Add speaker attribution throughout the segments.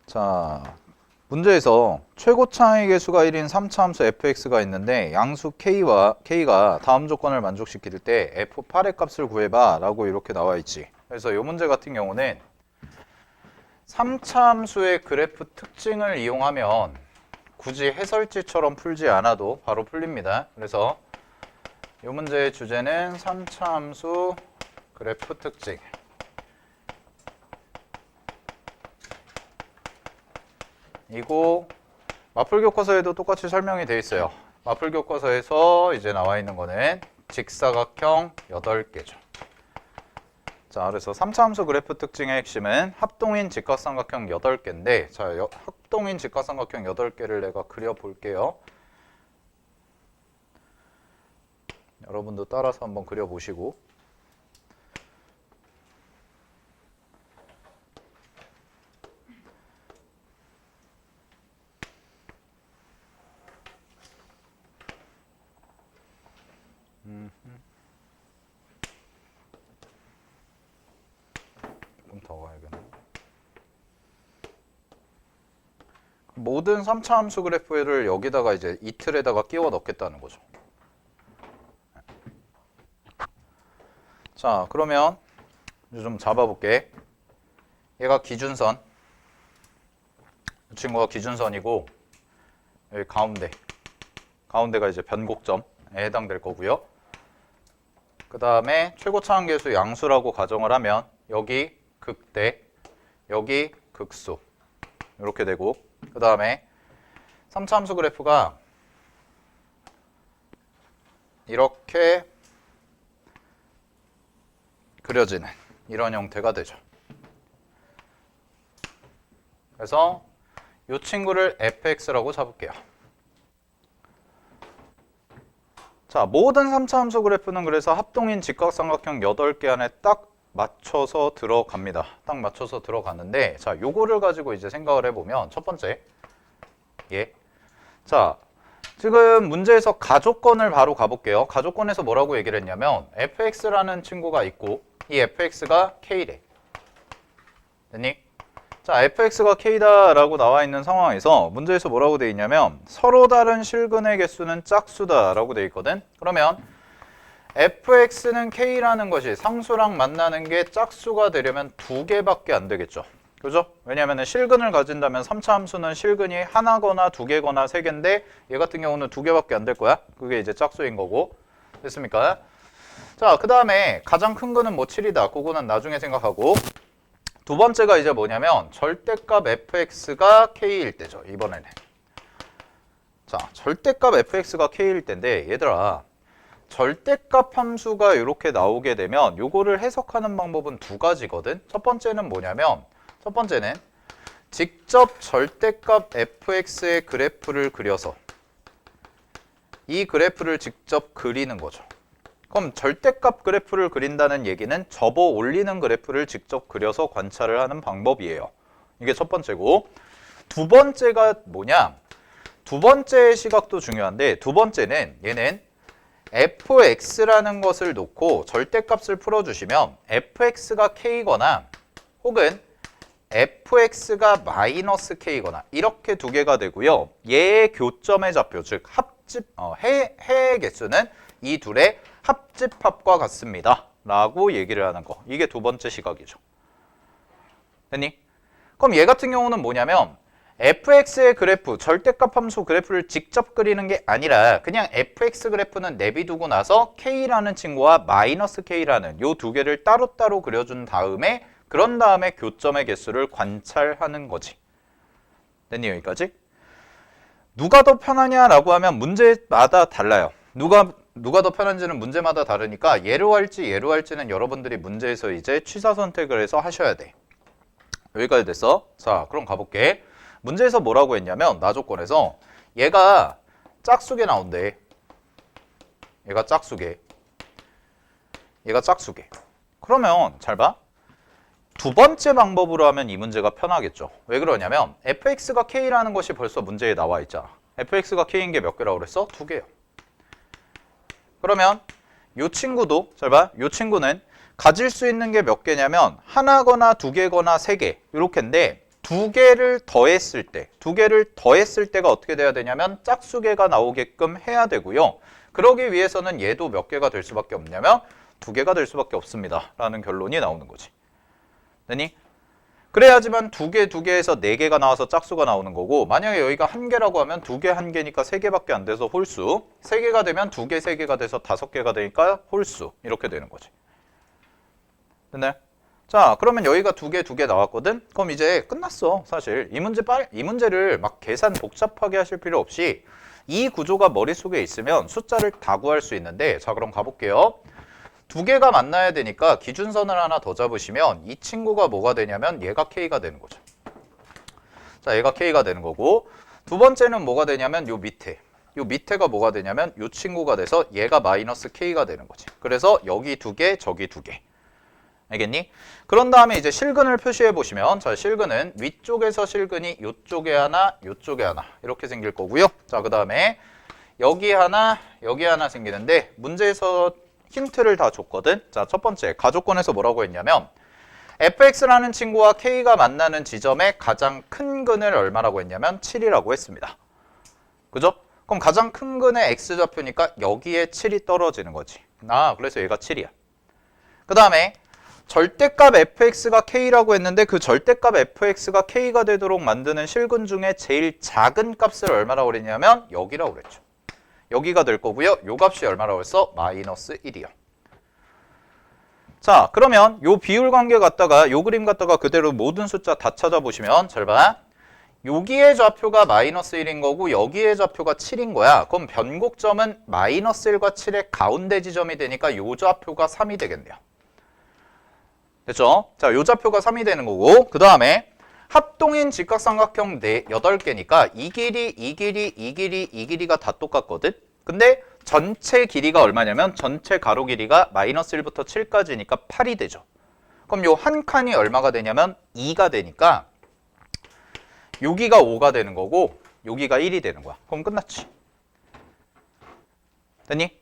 Speaker 1: 자, 문제에서 최고차의 개수가 1인 3차 함수 fx가 있는데 양수 k가 다음 조건을 만족시킬 때 f8의 값을 구해봐 라고 이렇게 나와 있지. 그래서 이 문제 같은 경우는 3차 함수의 그래프 특징을 이용하면 굳이 해설지처럼 풀지 않아도 바로 풀립니다. 그래서 이 문제의 주제는 3차 함수 그래프 특징. 이거 마플 교과서에도 똑같이 설명이 되어 있어요. 마플 교과서에서 이제 나와 있는 거는 직사각형 8개죠. 자, 그래서 3차 함수 그래프 특징의 핵심은 합동인 직각삼각형 8개인데, 자, 합동인 직각삼각형 8개를 내가 그려볼게요. 여러분도 따라서 한번 그려보시고. 좀 더 가야겠네. 모든 3차 함수 그래프를 여기다가 이제 이 틀에다가 끼워 넣겠다는 거죠. 자, 그러면 이제 좀 잡아볼게. 얘가 기준선. 이 친구가 기준선이고, 여기 가운데가 이제 변곡점에 해당될 거고요. 그 다음에 최고차항계수 양수라고 가정을 하면 여기 극대, 여기 극소 이렇게 되고, 그 다음에 3차 함수 그래프가 이렇게 그려지는 이런 형태가 되죠. 그래서 이 친구를 fx라고 잡을게요. 자, 모든 3차 함수 그래프는 그래서 합동인 직각삼각형 8개 안에 딱 맞춰서 들어갑니다. 딱 맞춰서 들어가는데, 자, 요거를 가지고 이제 생각을 해보면 첫 번째, 자, 지금 문제에서 가조건을 바로 가볼게요. 가조건에서 뭐라고 얘기를 했냐면 fx라는 친구가 있고 이 fx가 k래. 됐니? 자, fx가 k다라고 나와 있는 상황에서 문제에서 뭐라고 돼 있냐면 서로 다른 실근의 개수는 짝수다라고 돼 있거든. 그러면 fx는 k라는 것이 상수랑 만나는 게 짝수가 되려면 2개밖에 안 되겠죠. 그죠? 왜냐하면 실근을 가진다면 3차 함수는 실근이 하나거나 2개거나 3개인데 얘 같은 경우는 2개밖에 안 될 거야. 그게 이제 짝수인 거고. 됐습니까? 자, 그 다음에 가장 큰 거는 뭐 7이다. 그거는 나중에 생각하고, 두 번째가 이제 뭐냐면 절대값 fx가 k일 때죠. 이번에는. 자, 절대값 fx가 k일 때인데 얘들아, 절대값 함수가 이렇게 나오게 되면 요거를 해석하는 방법은 2가지거든. 첫 번째는 뭐냐면, 첫 번째는 직접 절대값 fx의 그래프를 그려서 이 그래프를 직접 그리는 거죠. 그럼 절대값 그래프를 그린다는 얘기는 접어 올리는 그래프를 직접 그려서 관찰을 하는 방법이에요. 이게 첫 번째고, 두 번째가 뭐냐? 두 번째 시각도 중요한데, 두 번째는 얘는 fx라는 것을 놓고 절대값을 풀어주시면 fx가 k거나 혹은 fx가 마이너스 k거나 이렇게 2개가 되고요. 얘의 교점의 좌표, 즉 해의 개수는 이 둘의 합집합과 같습니다 라고 얘기를 하는 거. 이게 두 번째 시각이죠. 됐니? 그럼 얘 같은 경우는 뭐냐면 fx의 그래프, 절대값 함수 그래프를 직접 그리는 게 아니라 그냥 fx 그래프는 내비두고 나서 k라는 친구와 마이너스 k라는 요 2개를 따로따로 그려준 다음에, 그런 다음에 교점의 개수를 관찰하는 거지. 됐니? 여기까지? 누가 더 편하냐라고 하면 문제마다 달라요. 누가 더 편한지는 문제마다 다르니까 얘로 할지는 여러분들이 문제에서 이제 취사 선택을 해서 하셔야 돼. 여기까지 됐어? 자, 그럼 가볼게. 문제에서 뭐라고 했냐면 나조건에서 얘가 짝수게 나온대. 얘가 짝수게. 그러면 잘 봐. 두 번째 방법으로 하면 이 문제가 편하겠죠. 왜 그러냐면 fx가 k라는 것이 벌써 문제에 나와 있잖아. fx가 k인 게 몇 개라고 그랬어? 2개요. 그러면 이 친구도 잘 봐. 이 친구는 가질 수 있는 게 몇 개냐면 하나거나 2개거나 3개 이렇게인데 두 개를 더했을 때가 어떻게 돼야 되냐면 짝수개가 나오게끔 해야 되고요. 그러기 위해서는 얘도 몇 개가 될 수밖에 없냐면 두 개가 될 수밖에 없습니다. 라는 결론이 나오는 거지. 됐니? 그래야지만 두 개에서 네 개가 나와서 짝수가 나오는 거고, 만약에 여기가 한 개라고 하면 두 개 한 개니까 세 개밖에 안 돼서 홀수, 세 개가 되면 두 개 세 개가 돼서 다섯 개가 되니까 홀수, 이렇게 되는 거지. 됐네? 자, 그러면 여기가 두 개 나왔거든? 그럼 이제 끝났어, 사실. 이 문제를 막 계산 복잡하게 하실 필요 없이 이 구조가 머릿속에 있으면 숫자를 다 구할 수 있는데, 자, 그럼 가볼게요. 두 개가 만나야 되니까 기준선을 하나 더 잡으시면 이 친구가 뭐가 되냐면 얘가 K가 되는 거죠. 자, 얘가 K가 되는 거고, 두 번째는 뭐가 되냐면 요 밑에가 뭐가 되냐면 요 친구가 돼서 얘가 마이너스 K가 되는 거지. 그래서 여기 두 개, 저기 두 개. 알겠니? 그런 다음에 이제 실근을 표시해 보시면, 자, 실근은 위쪽에서 실근이 요쪽에 하나, 요쪽에 하나 이렇게 생길 거고요. 자, 그 다음에 여기 하나, 여기 하나 생기는데 문제에서 힌트를 다 줬거든. 자, 첫 번째 가족권에서 뭐라고 했냐면 fx라는 친구와 k가 만나는 지점의 가장 큰 근을 얼마라고 했냐면 7이라고 했습니다. 그죠? 그럼 가장 큰 근의 x좌표니까 여기에 7이 떨어지는 거지. 아, 그래서 얘가 7이야. 그 다음에 절대값 fx가 k라고 했는데 그 절대값 fx가 k가 되도록 만드는 실근 중에 제일 작은 값을 얼마라고 그랬냐면 여기라고 그랬죠. 여기가 될 거고요. 요 값이 얼마라고 했어? 마이너스 1이요. 자, 그러면 요 비율 관계 갖다가 요 그림 갖다가 그대로 모든 숫자 다 찾아보시면 잘 봐. 여기의 좌표가 마이너스 1인 거고 여기의 좌표가 7인 거야. 그럼 변곡점은 마이너스 1과 7의 가운데 지점이 되니까 요 좌표가 3이 되겠네요. 됐죠? 자, 요 좌표가 3이 되는 거고, 그 다음에 합동인 직각삼각형 8개니까 이 길이가 다 똑같거든? 근데 전체 길이가 얼마냐면 전체 가로 길이가 마이너스 1부터 7까지니까 8이 되죠. 그럼 요 한 칸이 얼마가 되냐면 2가 되니까 여기가 5가 되는 거고 여기가 1이 되는 거야. 그럼 끝났지. 됐니?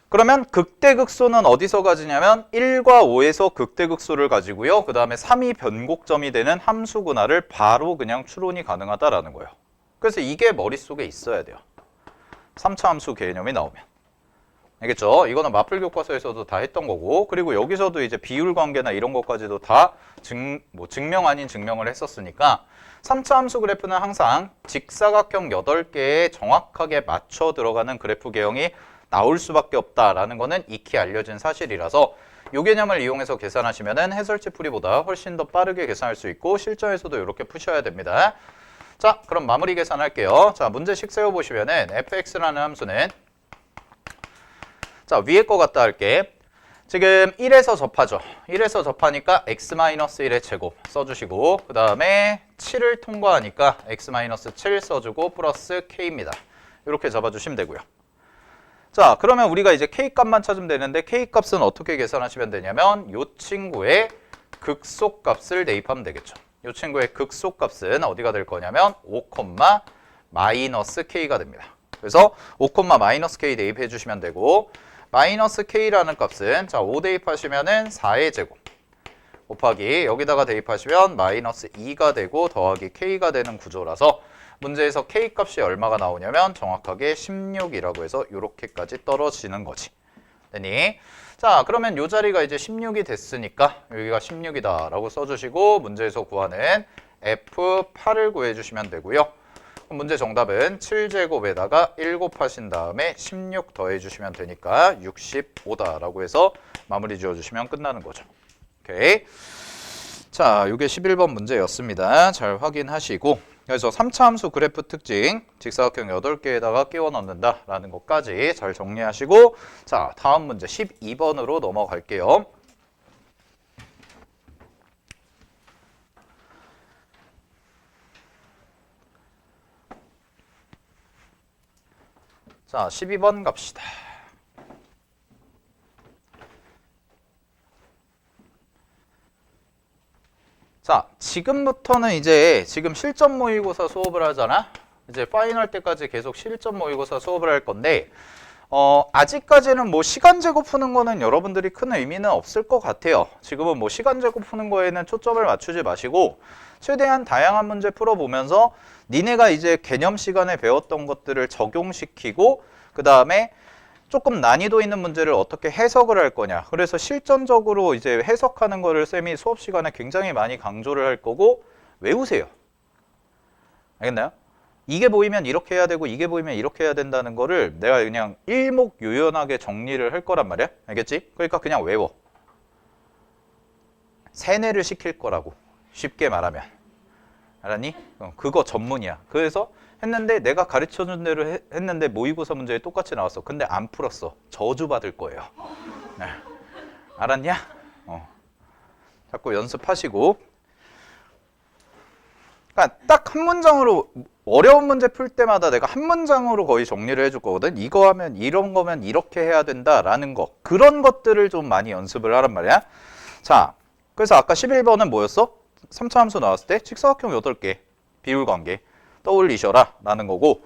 Speaker 1: 그러면 극대극소는 어디서 가지냐면 1과 5에서 극대극소를 가지고요. 그 다음에 3이 변곡점이 되는 함수구나를 바로 그냥 추론이 가능하다라는 거예요. 그래서 이게 머릿속에 있어야 돼요. 3차 함수 개념이 나오면. 알겠죠? 이거는 마플 교과서에서도 다 했던 거고, 그리고 여기서도 이제 비율 관계나 이런 것까지도 다 증명 아닌 증명을 했었으니까 3차 함수 그래프는 항상 직사각형 8개에 정확하게 맞춰 들어가는 그래프 개형이 나올 수밖에 없다라는 거는 익히 알려진 사실이라서 이 개념을 이용해서 계산하시면 해설지 풀이보다 훨씬 더 빠르게 계산할 수 있고 실전에서도 이렇게 푸셔야 됩니다. 자, 그럼 마무리 계산할게요. 자, 문제식 세워보시면은 fx라는 함수는, 자, 위에 거 갖다 할게. 지금 1에서 접하죠. 1에서 접하니까 x-1의 제곱 써주시고, 그 다음에 7을 통과하니까 x-7 써주고 플러스 k입니다. 이렇게 잡아주시면 되고요. 자, 그러면 우리가 이제 k값만 찾으면 되는데 k값은 어떻게 계산하시면 되냐면 이 친구의 극소값을 대입하면 되겠죠. 이 친구의 극소값은 어디가 될 거냐면 5, K가 됩니다. 그래서 5, -K 대입해 주시면 되고, 마이너스 K라는 값은, 자, 5 대입하시면은 4의 제곱 곱하기 여기다가 대입하시면 마이너스 2가 되고 더하기 K가 되는 구조라서 문제에서 K값이 얼마가 나오냐면 정확하게 16이라고 해서 이렇게까지 떨어지는 거지. 되니? 자, 그러면 이 자리가 이제 16이 됐으니까 여기가 16이다 라고 써주시고 문제에서 구하는 F8을 구해주시면 되고요. 문제 정답은 7제곱에다가 1 곱하신 다음에 16 더해주시면 되니까 65다 라고 해서 마무리 지어주시면 끝나는 거죠. 오케이. 자, 이게 11번 문제였습니다. 잘 확인하시고, 그래서 3차 함수 그래프 특징, 직사각형 8개에다가 끼워 넣는다라는 것까지 잘 정리하시고, 자, 다음 문제 12번으로 넘어갈게요. 자, 12번 갑시다. 자, 지금부터는 이제 지금 실전 모의고사 수업을 하잖아. 이제 파이널 때까지 계속 실전 모의고사 수업을 할 건데 아직까지는 뭐 시간 제곱 푸는 거는 여러분들이 큰 의미는 없을 것 같아요. 지금은 뭐 시간 제곱 푸는 거에는 초점을 맞추지 마시고 최대한 다양한 문제 풀어보면서 니네가 이제 개념 시간에 배웠던 것들을 적용시키고 그 다음에 조금 난이도 있는 문제를 어떻게 해석을 할 거냐. 그래서 실전적으로 이제 해석하는 거를 쌤이 수업 시간에 굉장히 많이 강조를 할 거고 외우세요. 알겠나요? 이게 보이면 이렇게 해야 되고 이게 보이면 이렇게 해야 된다는 거를 내가 그냥 일목요연하게 정리를 할 거란 말이야. 알겠지? 그러니까 그냥 외워. 세뇌를 시킬 거라고. 쉽게 말하면. 알았니? 그거 전문이야. 그래서 했는데 내가 가르쳐준 대로 했는데 모의고사 문제에 똑같이 나왔어. 근데 안 풀었어. 저주받을 거예요. 네. 알았냐? 자꾸 연습하시고. 그러니까 딱 한 문장으로 어려운 문제 풀 때마다 내가 한 문장으로 거의 정리를 해줄 거거든. 이거 하면 이런 거면 이렇게 해야 된다라는 거. 그런 것들을 좀 많이 연습을 하란 말이야. 자, 그래서 아까 11번은 뭐였어? 3차 함수 나왔을 때 직사각형 8개, 비율관계 떠올리셔라 라는 거고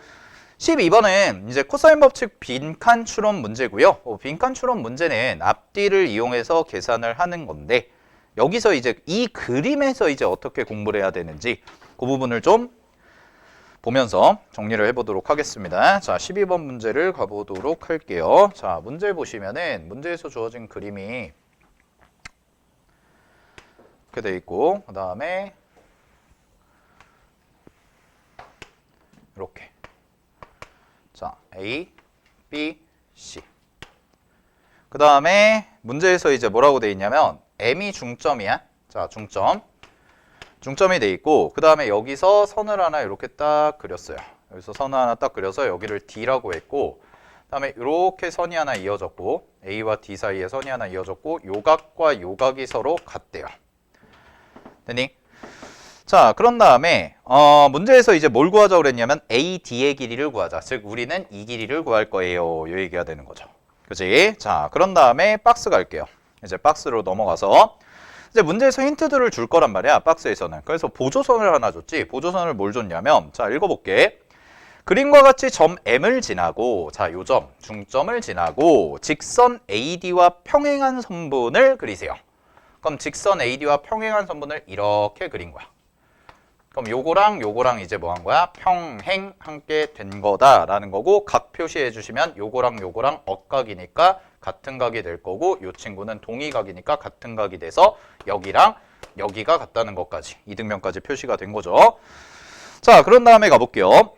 Speaker 1: 12번은 이제 코사인 법칙 빈칸 추론 문제고요. 빈칸 추론 문제는 앞뒤를 이용해서 계산을 하는 건데 여기서 이제 이 그림에서 이제 어떻게 공부를 해야 되는지 그 부분을 좀 보면서 정리를 해보도록 하겠습니다. 자, 12번 문제를 가보도록 할게요. 자, 문제 보시면은 문제에서 주어진 그림이 이렇게 돼 있고 그 다음에 이렇게 자 A, B, C 그 다음에 문제에서 이제 뭐라고 돼 있냐면 M이 중점이야. 자, 중점이 돼 있고 그 다음에 여기서 선을 하나 이렇게 딱 그렸어요. 여기서 선을 하나 딱 그려서 여기를 D라고 했고 그 다음에 이렇게 선이 하나 이어졌고 A와 D 사이에 선이 하나 이어졌고 요각과 요각이 서로 같대요. 됐니? 자, 그런 다음에 문제에서 이제 뭘 구하자고 그랬냐면 AD의 길이를 구하자. 즉 우리는 이 길이를 구할 거예요. 요 얘기가 되는 거죠. 그치? 자, 그런 다음에 박스 갈게요. 이제 박스로 넘어가서 이제 문제에서 힌트들을 줄 거란 말이야. 박스에서는. 그래서 보조선을 하나 줬지. 보조선을 뭘 줬냐면 자, 읽어볼게. 그림과 같이 점 M을 지나고 자, 요 점, 중점을 지나고 직선 AD와 평행한 선분을 그리세요. 그럼 직선 AD와 평행한 선분을 이렇게 그린 거야. 그럼 요거랑 이제 뭐 한 거야? 평행 함께 된 거다라는 거고 각 표시해 주시면 요거랑 억각이니까 같은 각이 될 거고 요 친구는 동의각이니까 같은 각이 돼서 여기랑 여기가 같다는 것까지 이등변까지 표시가 된 거죠. 자, 그런 다음에 가볼게요.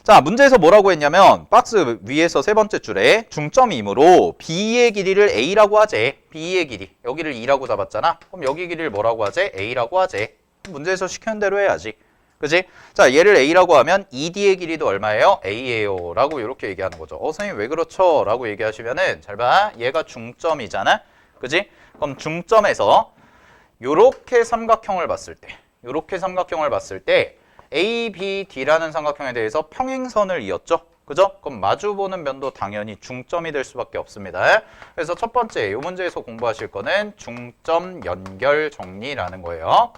Speaker 1: 자, 문제에서 뭐라고 했냐면 박스 위에서 세 번째 줄에 중점이므로 B의 길이를 A라고 하재. B의 길이. 여기를 2라고 잡았잖아. 그럼 여기 길이를 뭐라고 하재? A라고 하재. 문제에서 시키는 대로 해야지. 그치? 자, 얘를 A라고 하면 ED의 길이도 얼마예요? A예요. 라고 이렇게 얘기하는 거죠. 선생님 왜 그렇죠? 라고 얘기하시면은 잘 봐. 얘가 중점이잖아. 그치? 그럼 중점에서 요렇게 삼각형을 봤을 때 ABD라는 삼각형에 대해서 평행선을 이었죠? 그죠? 그럼 마주보는 면도 당연히 중점이 될 수밖에 없습니다. 그래서 첫 번째 이 문제에서 공부하실 거는 중점 연결 정리라는 거예요.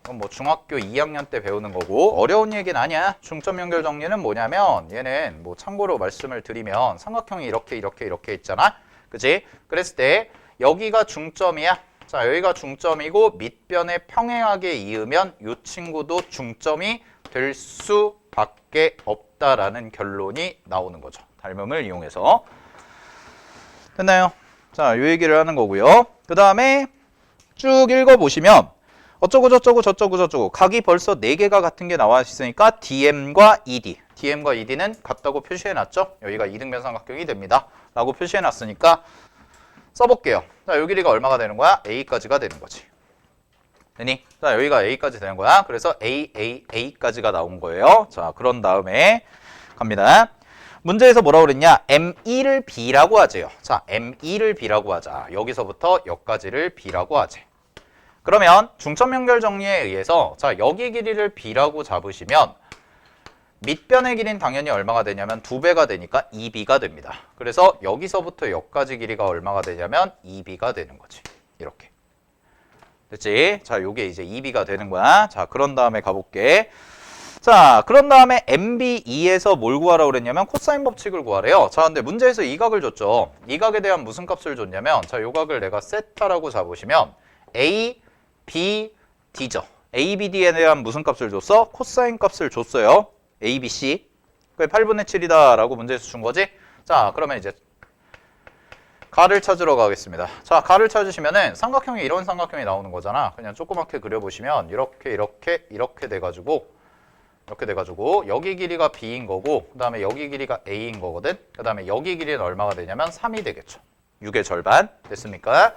Speaker 1: 그럼 뭐 중학교 2학년 때 배우는 거고 어려운 얘기는 아니야. 중점 연결 정리는 뭐냐면 얘는 뭐 참고로 말씀을 드리면 삼각형이 이렇게 있잖아. 그치? 그랬을 때 여기가 중점이야. 자, 여기가 중점이고 밑변에 평행하게 이으면 이 친구도 중점이 될 수밖에 없다라는 결론이 나오는 거죠. 닮음을 이용해서. 됐나요? 자, 이 얘기를 하는 거고요. 그 다음에 쭉 읽어보시면 어쩌고 각이 벌써 4개가 같은 게 나와 있으니까 DM과 ED는 같다고 표시해놨죠. 여기가 이등변 삼각형이 됩니다. 라고 표시해놨으니까 써볼게요. 자, 요 길이가 얼마가 되는 거야? A까지가 되는 거지. 되니? 자, 여기가 A까지 되는 거야. 그래서 A까지가 나온 거예요. 자, 그런 다음에 갑니다. 문제에서 뭐라고 그랬냐? M2를 B라고 하재요. 자, M2를 B라고 하자. 여기서부터 여기까지를 B라고 하재. 그러면 중점 연결 정리에 의해서 자, 여기 길이를 B라고 잡으시면 밑변의 길이는 당연히 얼마가 되냐면 2배가 되니까 2B가 됩니다. 그래서 여기서부터 여기까지 길이가 얼마가 되냐면 2B가 되는 거지. 이렇게. 됐지? 자, 요게 이제 2B가 되는 거야. 자, 그런 다음에 가볼게. 자, 그런 다음에 MB2에서 뭘 구하라고 그랬냐면 코사인 법칙을 구하래요. 자, 근데 문제에서 이 각을 줬죠. 이 각에 대한 무슨 값을 줬냐면 자, 요 각을 내가 세타라고 잡으시면 A, B, D죠. ABD에 대한 무슨 값을 줬어? 코사인 값을 줬어요. ABC. 그게 8분의 7이다 라고 문제에서 준 거지? 자, 그러면 이제 가를 찾으러 가겠습니다. 자, 가를 찾으시면은 삼각형이 이런 삼각형이 나오는 거잖아. 그냥 조그맣게 그려보시면 이렇게 돼가지고 여기 길이가 B인 거고 그 다음에 여기 길이가 A인 거거든. 그 다음에 여기 길이는 얼마가 되냐면 3이 되겠죠. 6의 절반 됐습니까?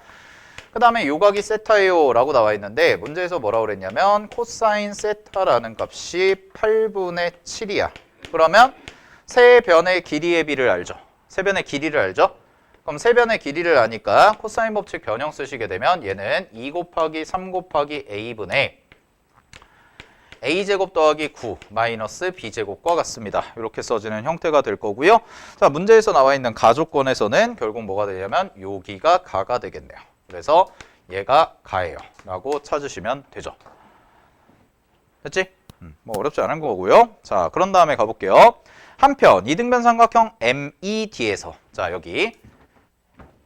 Speaker 1: 그 다음에 요각이 세타예요 라고 나와 있는데 문제에서 뭐라고 그랬냐면 코사인 세타라는 값이 8분의 7이야. 그러면 세 변의 길이의 비를 알죠. 세 변의 길이를 알죠. 그럼 세 변의 길이를 아니까 코사인 법칙 변형 쓰시게 되면 얘는 2 곱하기 3 곱하기 A분의 A제곱 더하기 9 마이너스 B제곱과 같습니다. 이렇게 써지는 형태가 될 거고요. 자, 문제에서 나와 있는 가조건에서는 결국 뭐가 되냐면 여기가 가가 되겠네요. 그래서 얘가 가예요 라고 찾으시면 되죠. 됐지? 뭐 어렵지 않은 거고요. 자, 그런 다음에 가볼게요. 한편 이등변 삼각형 MED에서 자, 여기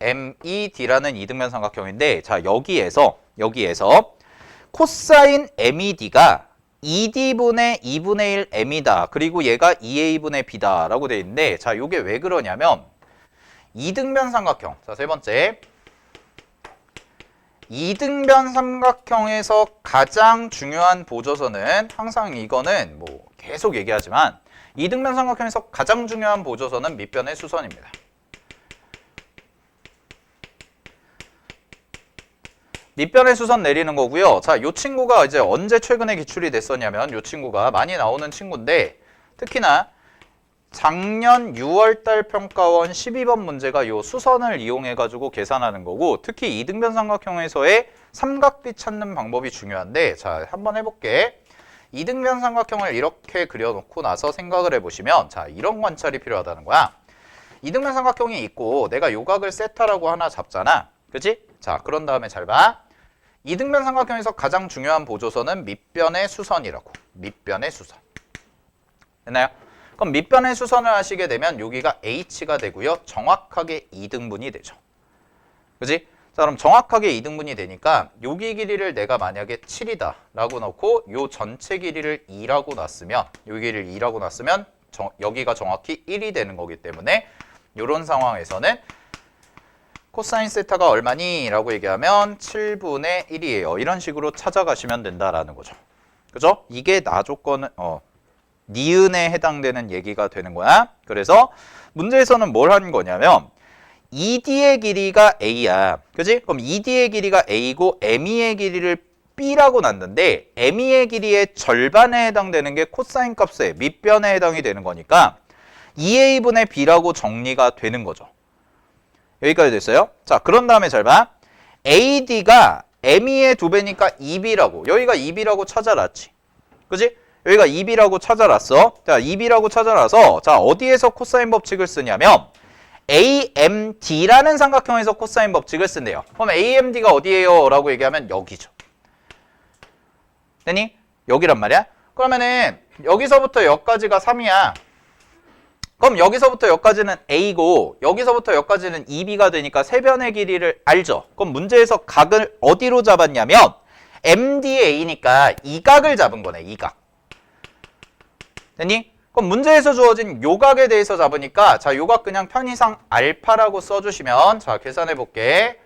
Speaker 1: MED라는 이등변 삼각형인데 자, 여기에서 코사인 MED가 2D분의 2분의 1 M이다. 그리고 얘가 2A분의 B다 라고 되어 있는데 자, 요게 왜 그러냐면 이등변 삼각형. 자, 세 번째. 이등변 삼각형에서 가장 중요한 보조선은 항상 이거는 뭐 계속 얘기하지만 이등변 삼각형에서 가장 중요한 보조선은 밑변의 수선입니다. 밑변의 수선 내리는 거고요. 자, 요 친구가 이제 언제 최근에 기출이 됐었냐면 요 친구가 많이 나오는 친구인데 특히나 작년 6월달 평가원 12번 문제가 요 수선을 이용해가지고 계산하는 거고 특히 이등변 삼각형에서의 삼각비 찾는 방법이 중요한데 자, 한번 해볼게. 이등변 삼각형을 이렇게 그려놓고 나서 생각을 해보시면 자, 이런 관찰이 필요하다는 거야. 이등변 삼각형이 있고 내가 요각을 세타라고 하나 잡잖아. 그치? 자, 그런 다음에 잘 봐. 이등변 삼각형에서 가장 중요한 보조선은 밑변의 수선이라고. 밑변의 수선. 됐나요? 그럼 밑변의 수선을 하시게 되면 여기가 H가 되고요. 정확하게 2등분이 되죠. 그지? 자, 그럼 정확하게 2등분이 되니까 여기 길이를 내가 만약에 7이다 라고 넣고 요 전체 길이를 2라고 놨으면 여기 길이를 2라고 놨으면 여기가 정확히 1이 되는 거기 때문에 이런 상황에서는 코사인 세타가 얼마니? 라고 얘기하면 7분의 1이에요. 이런 식으로 찾아가시면 된다라는 거죠. 그죠? 이게 나조건은 니은에 해당되는 얘기가 되는 거야. 그래서 문제에서는 뭘 한 거냐면 ED의 길이가 A야. 그지? 그럼 ED의 길이가 A고 ME의 길이를 B라고 놨는데 ME의 길이의 절반에 해당되는 게 코사인 값의 밑변에 해당이 되는 거니까 2A분의 B라고 정리가 되는 거죠. 여기까지 됐어요? 자, 그런 다음에 잘 봐. AD가 ME의 2배니까 2B라고. 여기가 2B라고 찾아놨지. 그지? 여기가 2B라고 찾아놨어. 자, 2B라고 찾아놔서 자, 어디에서 코사인 법칙을 쓰냐면 AMD라는 삼각형에서 코사인 법칙을 쓴대요. 그럼 AMD가 어디예요? 라고 얘기하면 여기죠. 됐니? 여기란 말이야. 그러면은 여기서부터 여기까지가 3이야. 그럼 여기서부터 여기까지는 A고 여기서부터 여기까지는 2B가 되니까 세 변의 길이를 알죠. 그럼 문제에서 각을 어디로 잡았냐면 MDA니까 이 각을 잡은 거네. 이 각. 됐니? 그럼 문제에서 주어진 요각에 대해서 잡으니까 자, 요각 그냥 편의상 알파라고 써주시면 자, 계산해 볼게.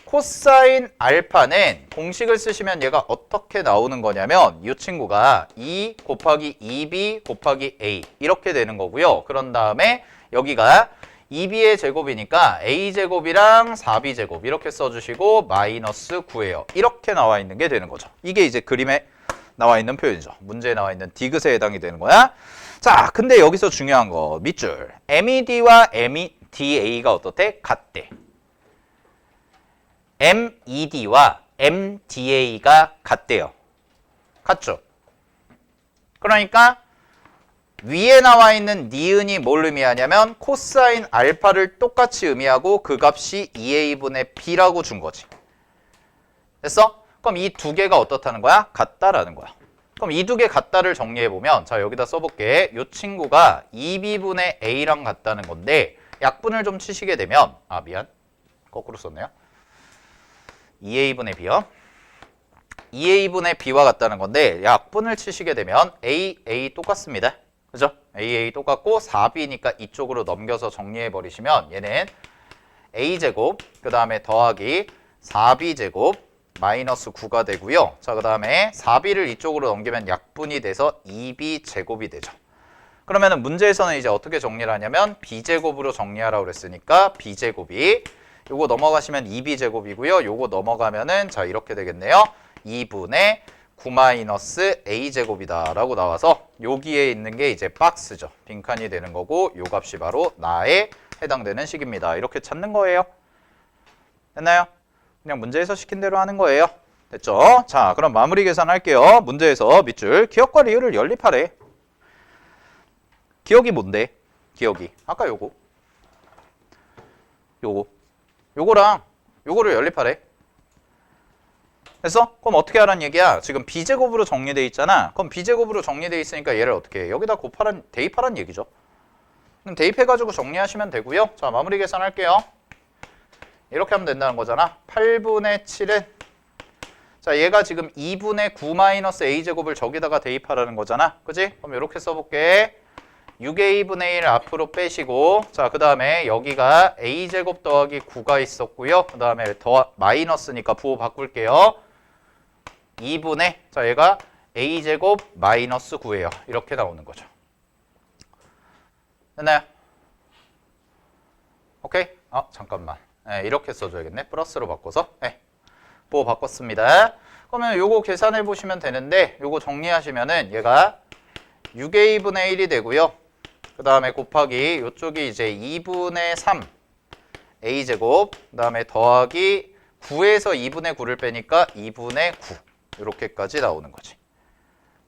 Speaker 1: 코사인 알파는 공식을 쓰시면 얘가 어떻게 나오는 거냐면 이 친구가 2 곱하기 2b 곱하기 a 이렇게 되는 거고요. 그런 다음에 여기가 2b의 제곱이니까 a제곱이랑 4b제곱 이렇게 써주시고 마이너스 9예요. 이렇게 나와 있는 게 되는 거죠. 이게 이제 그림에 나와 있는 표현이죠. 문제에 나와 있는 디귿에 해당이 되는 거야. 자, 근데 여기서 중요한 거 밑줄 MED와 MEDA가 어떻대? 같대. MED와 MDA가 같대요. 같죠? 그러니까 위에 나와 있는 니은이 뭘 의미하냐면 코사인 알파를 똑같이 의미하고 그 값이 2A분의 B라고 준 거지. 됐어? 그럼 이 두 개가 어떻다는 거야? 같다라는 거야. 그럼 이 두 개 같다를 정리해보면 자, 여기다 써볼게. 이 친구가 2B분의 A랑 같다는 건데 약분을 좀 치시게 되면 미안. 거꾸로 썼네요. 2A분의 B요. 2a분의 b와 같다는 건데 약분을 치시게 되면 a 똑같습니다. 그죠? a 똑같고 4b니까 이쪽으로 넘겨서 정리해 버리시면 얘는 a제곱 그 다음에 더하기 4b제곱 마이너스 9가 되고요. 자, 그 다음에 4b를 이쪽으로 넘기면 약분이 돼서 2b제곱이 되죠. 그러면은 문제에서는 이제 어떻게 정리를 하냐면 b제곱으로 정리하라고 그랬으니까 b제곱이 요거 넘어가시면 2b제곱이고요. 요거 넘어가면은 자 이렇게 되겠네요. 2분의 9 마이너스 a제곱이다 라고 나와서 여기에 있는 게 이제 박스죠. 빈칸이 되는 거고 요 값이 바로 나에 해당되는 식입니다. 이렇게 찾는 거예요. 됐나요? 그냥 문제에서 시킨 대로 하는 거예요. 됐죠? 자, 그럼 마무리 계산할게요. 문제에서 밑줄 기억과 리을을 연립하래. 기억이 뭔데? 기억이 아까 요거랑 요거를 연립하래. 됐어? 그럼 어떻게 하라는 얘기야? 지금 b제곱으로 정리돼 있잖아. 그럼 b제곱으로 정리돼 있으니까 얘를 어떻게 해? 여기다 대입하라는 얘기죠. 그럼 대입해가지고 정리하시면 되고요. 자, 마무리 계산할게요. 이렇게 하면 된다는 거잖아. 8분의 7은 자, 얘가 지금 2분의 9 마이너스 a제곱을 저기다가 대입하라는 거잖아. 그지? 그럼 이렇게 써볼게. 6a분의 1 앞으로 빼시고 자, 그 다음에 여기가 a제곱 더하기 9가 있었고요. 그 다음에 더 마이너스니까 부호 바꿀게요. 2분의 자, 얘가 a제곱 마이너스 9예요. 이렇게 나오는 거죠. 됐나요? 오케이? 잠깐만. 네, 이렇게 써줘야겠네. 플러스로 바꿔서. 네, 부호 바꿨습니다. 그러면 요거 계산해 보시면 되는데 요거 정리하시면은 얘가 6a분의 1이 되고요. 그 다음에 곱하기 요쪽이 이제 2분의 3 a제곱 그 다음에 더하기 9에서 2분의 9를 빼니까 2분의 9 이렇게까지 나오는 거지.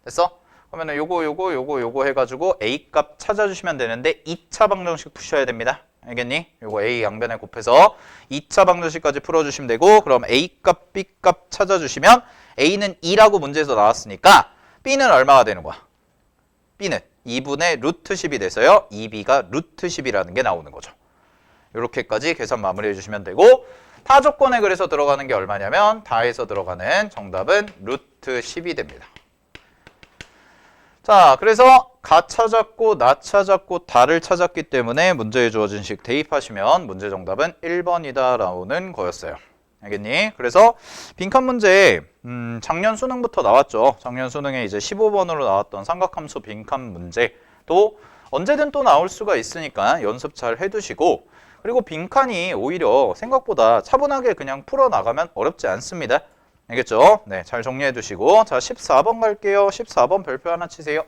Speaker 1: 됐어? 그러면 요거 해가지고 a 값 찾아주시면 되는데 2차 방정식 푸셔야 됩니다. 알겠니? 요거 a 양변에 곱해서 2차 방정식까지 풀어주시면 되고 그럼 a 값, b 값 찾아주시면 a는 2라고 문제에서 나왔으니까 b는 얼마가 되는 거야? b는 2분의 루트 10이 돼서요. 2b가 루트 10이라는 게 나오는 거죠. 이렇게까지 계산 마무리해 주시면 되고 타 조건에 그래서 들어가는 게 얼마냐면 다에서 들어가는 정답은 루트 10이 됩니다. 자, 그래서 가 찾았고 나 찾았고 다를 찾았기 때문에 문제에 주어진 식 대입하시면 문제 정답은 1번이다 라오는 거였어요. 알겠니? 그래서 빈칸 문제 작년 수능부터 나왔죠. 작년 수능에 이제 15번으로 나왔던 삼각함수 빈칸 문제도 언제든 또 나올 수가 있으니까 연습 잘 해두시고 그리고 빈칸이 오히려 생각보다 차분하게 그냥 풀어나가면 어렵지 않습니다. 알겠죠? 네, 잘 정리해 두시고 자 14번 갈게요. 14번 별표 하나 치세요.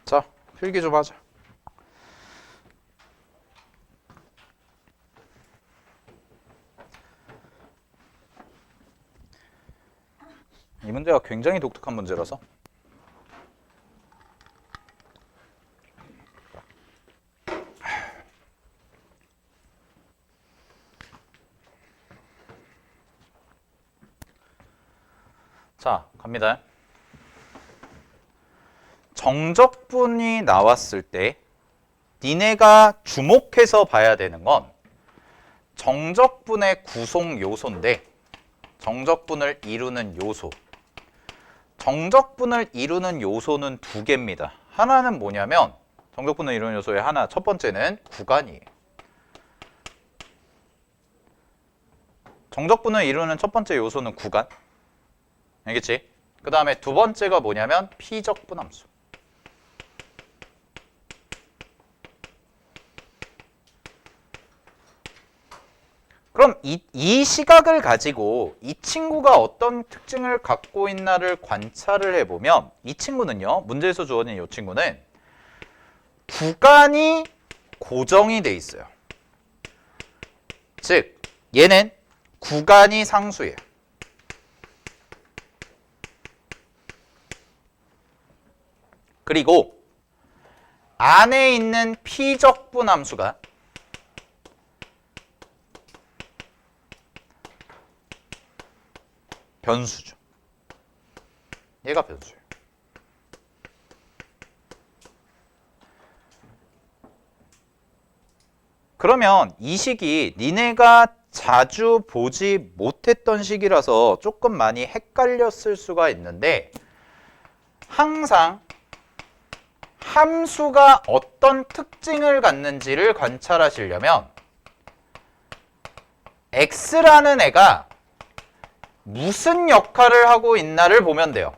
Speaker 1: 자, 필기 좀 하자. 이 문제가 굉장히 독특한 문제라서 자, 갑니다. 정적분이 나왔을 때 니네가 주목해서 봐야 되는 건 정적분의 구성 요소인데 정적분을 이루는 요소 정적분을 이루는 요소는 두 개입니다. 하나는 뭐냐면 정적분을 이루는 요소의 하나 첫 번째는 구간이에요. 정적분을 이루는 첫 번째 요소는 구간 알겠지? 그 다음에 두 번째가 뭐냐면 피적분함수. 그럼 이 시각을 가지고 이 친구가 어떤 특징을 갖고 있나를 관찰을 해보면 이 친구는요. 문제에서 주어진 이 친구는 구간이 고정이 돼 있어요. 즉 얘는 구간이 상수예요. 그리고 안에 있는 피적분함수가 변수죠. 얘가 변수예요. 그러면 이 식이 니네가 자주 보지 못했던 식이라서 조금 많이 헷갈렸을 수가 있는데 항상 함수가 어떤 특징을 갖는지를 관찰하시려면 x라는 애가 무슨 역할을 하고 있나를 보면 돼요.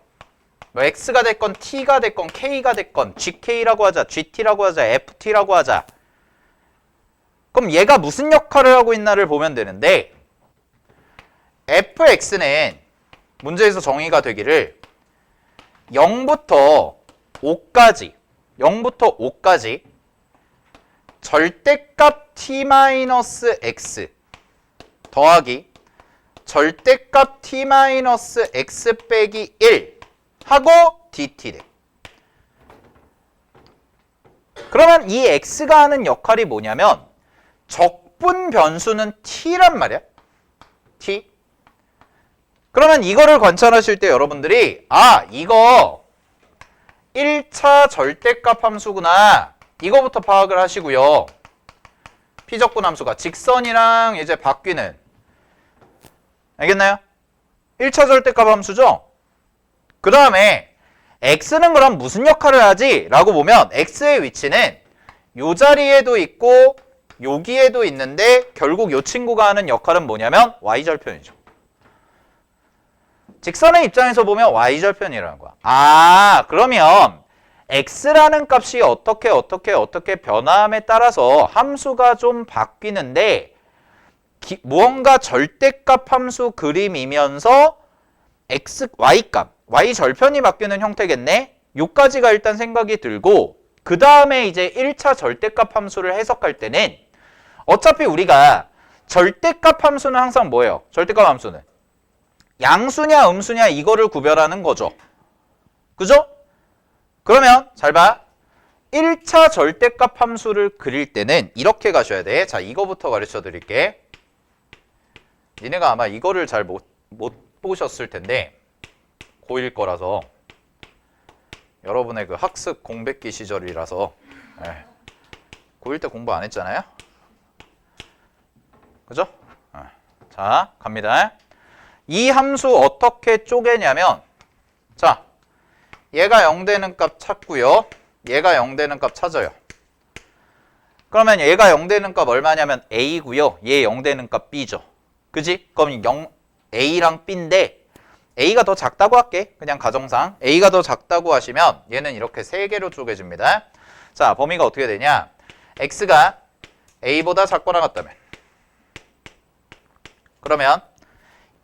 Speaker 1: 뭐 x가 됐건 t가 됐건 k가 됐건 gk라고 하자, gt라고 하자, ft라고 하자. 그럼 얘가 무슨 역할을 하고 있나를 보면 되는데 fx는 문제에서 정의가 되기를 0부터 5까지 절대값 t-x 더하기 절대값 t-x 빼기 1 하고 dt 돼. 그러면 이 x가 하는 역할이 뭐냐면 적분 변수는 t란 말이야. t. 그러면 이거를 관찰하실 때 여러분들이 이거 1차 절대값 함수구나. 이거부터 파악을 하시고요. 피적분 함수가 직선이랑 이제 바뀌는 알겠나요? 1차 절대값 함수죠? 그 다음에 x는 그럼 무슨 역할을 하지? 라고 보면 x의 위치는 요 자리에도 있고 여기에도 있는데 결국 요 친구가 하는 역할은 뭐냐면 y절편이죠. 직선의 입장에서 보면 y절편이라는 거야. 그러면 x라는 값이 어떻게 변화함에 따라서 함수가 좀 바뀌는데 무언가 절대값 함수 그림이면서 y값, y절편이 바뀌는 형태겠네? 요까지가 일단 생각이 들고 그 다음에 이제 1차 절대값 함수를 해석할 때는 어차피 우리가 절대값 함수는 항상 뭐예요? 절대값 함수는 양수냐 음수냐 이거를 구별하는 거죠. 그죠? 그러면 잘 봐. 1차 절대값 함수를 그릴 때는 이렇게 가셔야 돼. 자, 이거부터 가르쳐 드릴게. 니네가 아마 이거를 잘 못 보셨을 텐데 고1 거라서 여러분의 그 학습 공백기 시절이라서 고1 때 공부 안 했잖아요? 그죠? 자, 갑니다. 이 함수 어떻게 쪼개냐면 자, 얘가 0 되는 값 찾고요. 얘가 0 되는 값 찾아요. 그러면 얘가 0 되는 값 얼마냐면 a고요. 얘 0 되는 값 b죠. 그지? 그럼 a랑 b인데 a가 더 작다고 할게. 그냥 가정상 a가 더 작다고 하시면 얘는 이렇게 3개로 쪼개집니다. 자, 범위가 어떻게 되냐? x가 a보다 작거나 같다면 그러면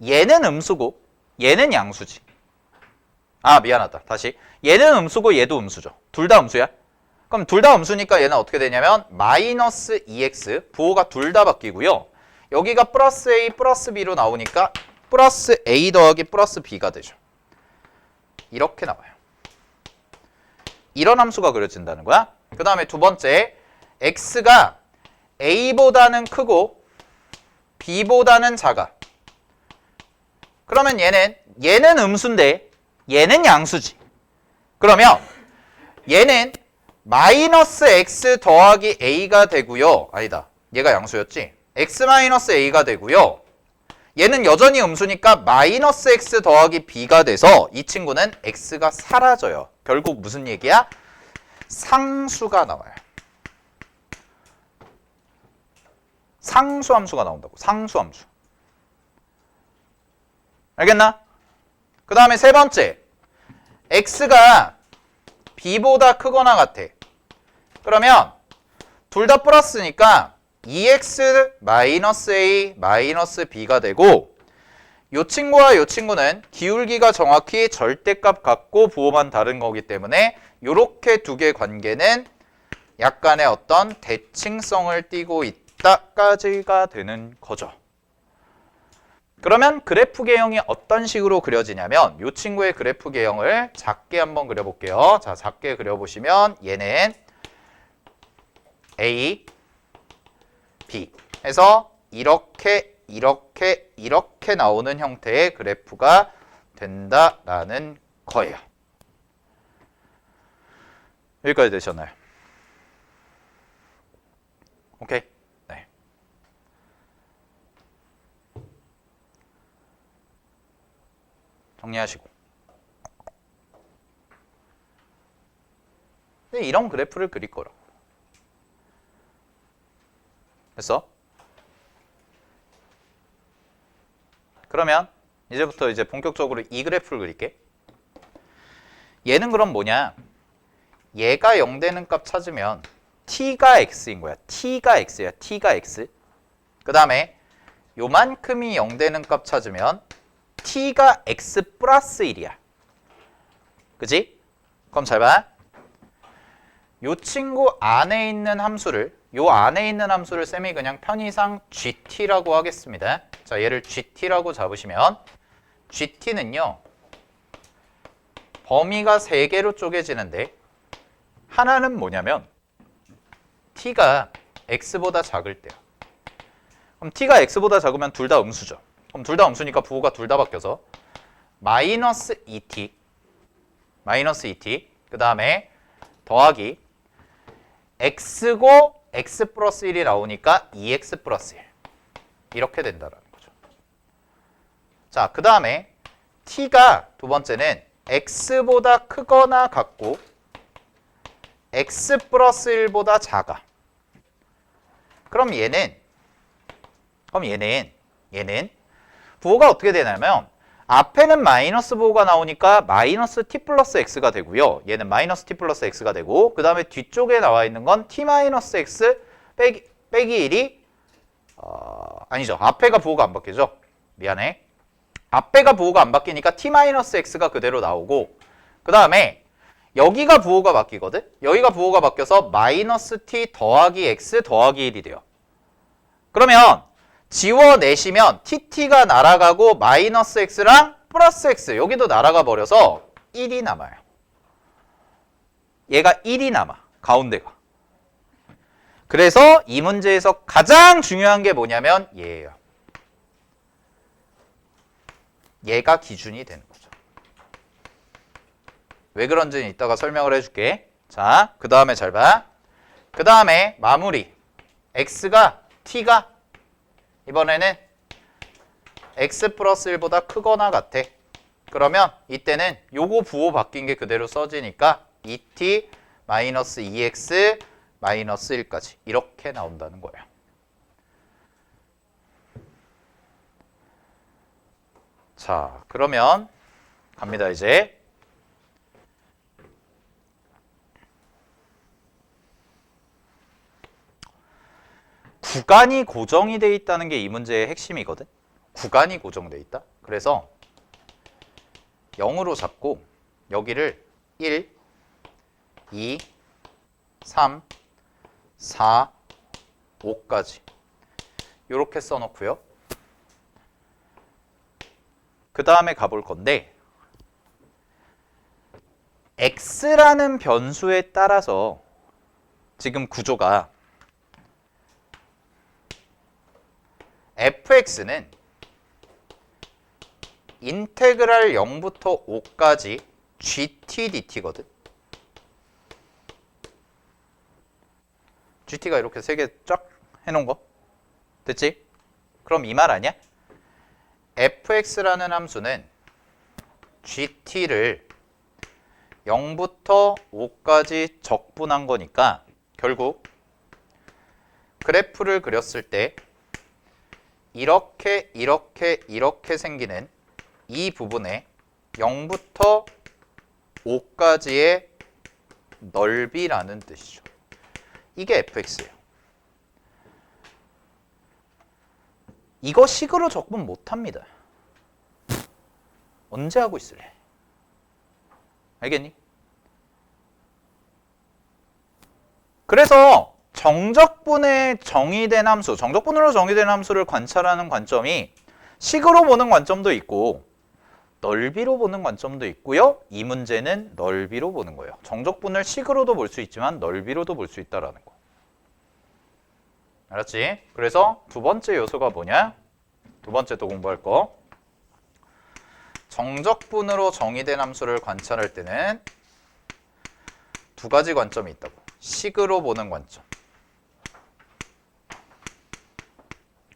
Speaker 1: 얘는 음수고 얘는 양수지. 미안하다. 다시. 얘는 음수고 얘도 음수죠. 둘 다 음수야. 그럼 둘 다 음수니까 얘는 어떻게 되냐면 마이너스 2x 부호가 둘 다 바뀌고요. 여기가 플러스 a 플러스 b로 나오니까 플러스 a 더하기 플러스 b가 되죠. 이렇게 나와요. 이런 함수가 그려진다는 거야. 그 다음에 두 번째 x가 a보다는 크고 b보다는 작아. 그러면 얘는 음수인데 얘는 양수지. 그러면 얘는 마이너스 x 더하기 a가 되고요. 아니다. 얘가 양수였지. x 마이너스 a가 되고요. 얘는 여전히 음수니까 마이너스 x 더하기 b가 돼서 이 친구는 x가 사라져요. 결국 무슨 얘기야? 상수가 나와요. 상수함수가 나온다고. 상수함수. 알겠나? 그 다음에 세 번째. x가 b보다 크거나 같아. 그러면 둘 다 플러스니까 2x 마이너스 a 마이너스 b가 되고 요 친구와 요 친구는 기울기가 정확히 절대값 같고 부호만 다른 거기 때문에 요렇게 두 개 관계는 약간의 어떤 대칭성을 띠고 있다까지가 되는 거죠. 그러면 그래프 개형이 어떤 식으로 그려지냐면 요 친구의 그래프 개형을 작게 한번 그려볼게요. 자, 작게 그려보시면 얘는 A, B 해서 이렇게 나오는 형태의 그래프가 된다라는 거예요. 여기까지 되셨나요? 오케이. 네. 정리하시고. 근데 이런 그래프를 그릴 거라고. 됐어? 그러면 이제부터 이제 본격적으로 이 그래프를 그릴게. 얘는 그럼 뭐냐? 얘가 0 되는 값 찾으면 t가 x인 거야. t가 x야. t가 x. 그 다음에 요만큼이 0 되는 값 찾으면 t가 x 플러스 1이야. 그지? 그럼 잘 봐. 요 친구 안에 있는 함수를 쌤이 그냥 편의상 gt라고 하겠습니다. 자, 얘를 gt라고 잡으시면 gt는요. 범위가 3개로 쪼개지는데 하나는 뭐냐면 t가 x보다 작을 때야. 그럼 t가 x보다 작으면 둘 다 음수죠. 그럼 둘 다 음수니까 부호가 둘 다 바뀌어서 마이너스 2t 그 다음에 더하기 x고 x 플러스 1이 나오니까 2x 플러스 1 이렇게 된다라는 거죠. 자, 그 다음에 t가 두 번째는 x보다 크거나 같고 x 플러스 1보다 작아. 그럼 얘는 부호가 어떻게 되냐면 앞에는 마이너스 부호가 나오니까 마이너스 t 플러스 x가 되고요. 얘는 마이너스 t 플러스 x가 되고 그 다음에 뒤쪽에 나와 있는 건 t 마이너스 x 빼기 1이 아니죠. 앞에가 부호가 안 바뀌죠. 미안해. 앞에가 부호가 안 바뀌니까 t 마이너스 x가 그대로 나오고 그 다음에 여기가 부호가 바뀌거든. 여기가 부호가 바뀌어서 마이너스 t 더하기 x 더하기 1이 돼요. 그러면 지워내시면 tt가 날아가고 마이너스 x랑 플러스 x 여기도 날아가 버려서 1이 남아요. 얘가 1이 남아. 가운데가. 그래서 이 문제에서 가장 중요한 게 뭐냐면 얘예요. 얘가 기준이 되는 거죠. 왜 그런지는 이따가 설명을 해줄게. 자, 그 다음에 잘 봐. 그 다음에 마무리. x가 t가 이번에는 x 플러스 1보다 크거나 같아. 그러면 이때는 요거 부호 바뀐 게 그대로 써지니까 2t 마이너스 2x 마이너스 1까지 이렇게 나온다는 거예요. 자, 그러면 갑니다 이제. 구간이 고정이 돼 있다는 게 이 문제의 핵심이거든. 구간이 고정돼 있다. 그래서 0으로 잡고 여기를 1, 2, 3, 4, 5까지 이렇게 써놓고요. 그 다음에 가볼 건데 x라는 변수에 따라서 지금 구조가 fx는 인테그랄 0부터 5까지 gt dt거든. gt가 이렇게 세 개 쫙 해놓은 거 됐지? 그럼 이 말 아니야? fx라는 함수는 gt를 0부터 5까지 적분한 거니까 결국 그래프를 그렸을 때 이렇게 생기는 이 부분에 0부터 5까지의 넓이라는 뜻이죠. 이게 fx예요. 이거 식으로 적분 못합니다. 언제 하고 있을래? 알겠니? 그래서 정적분에 정의된 함수, 정적분으로 정의된 함수를 관찰하는 관점이 식으로 보는 관점도 있고 넓이로 보는 관점도 있고요. 이 문제는 넓이로 보는 거예요. 정적분을 식으로도 볼 수 있지만 넓이로도 볼 수 있다라는 거. 알았지? 그래서 두 번째 요소가 뭐냐? 두 번째 또 공부할 거. 정적분으로 정의된 함수를 관찰할 때는 두 가지 관점이 있다고. 식으로 보는 관점.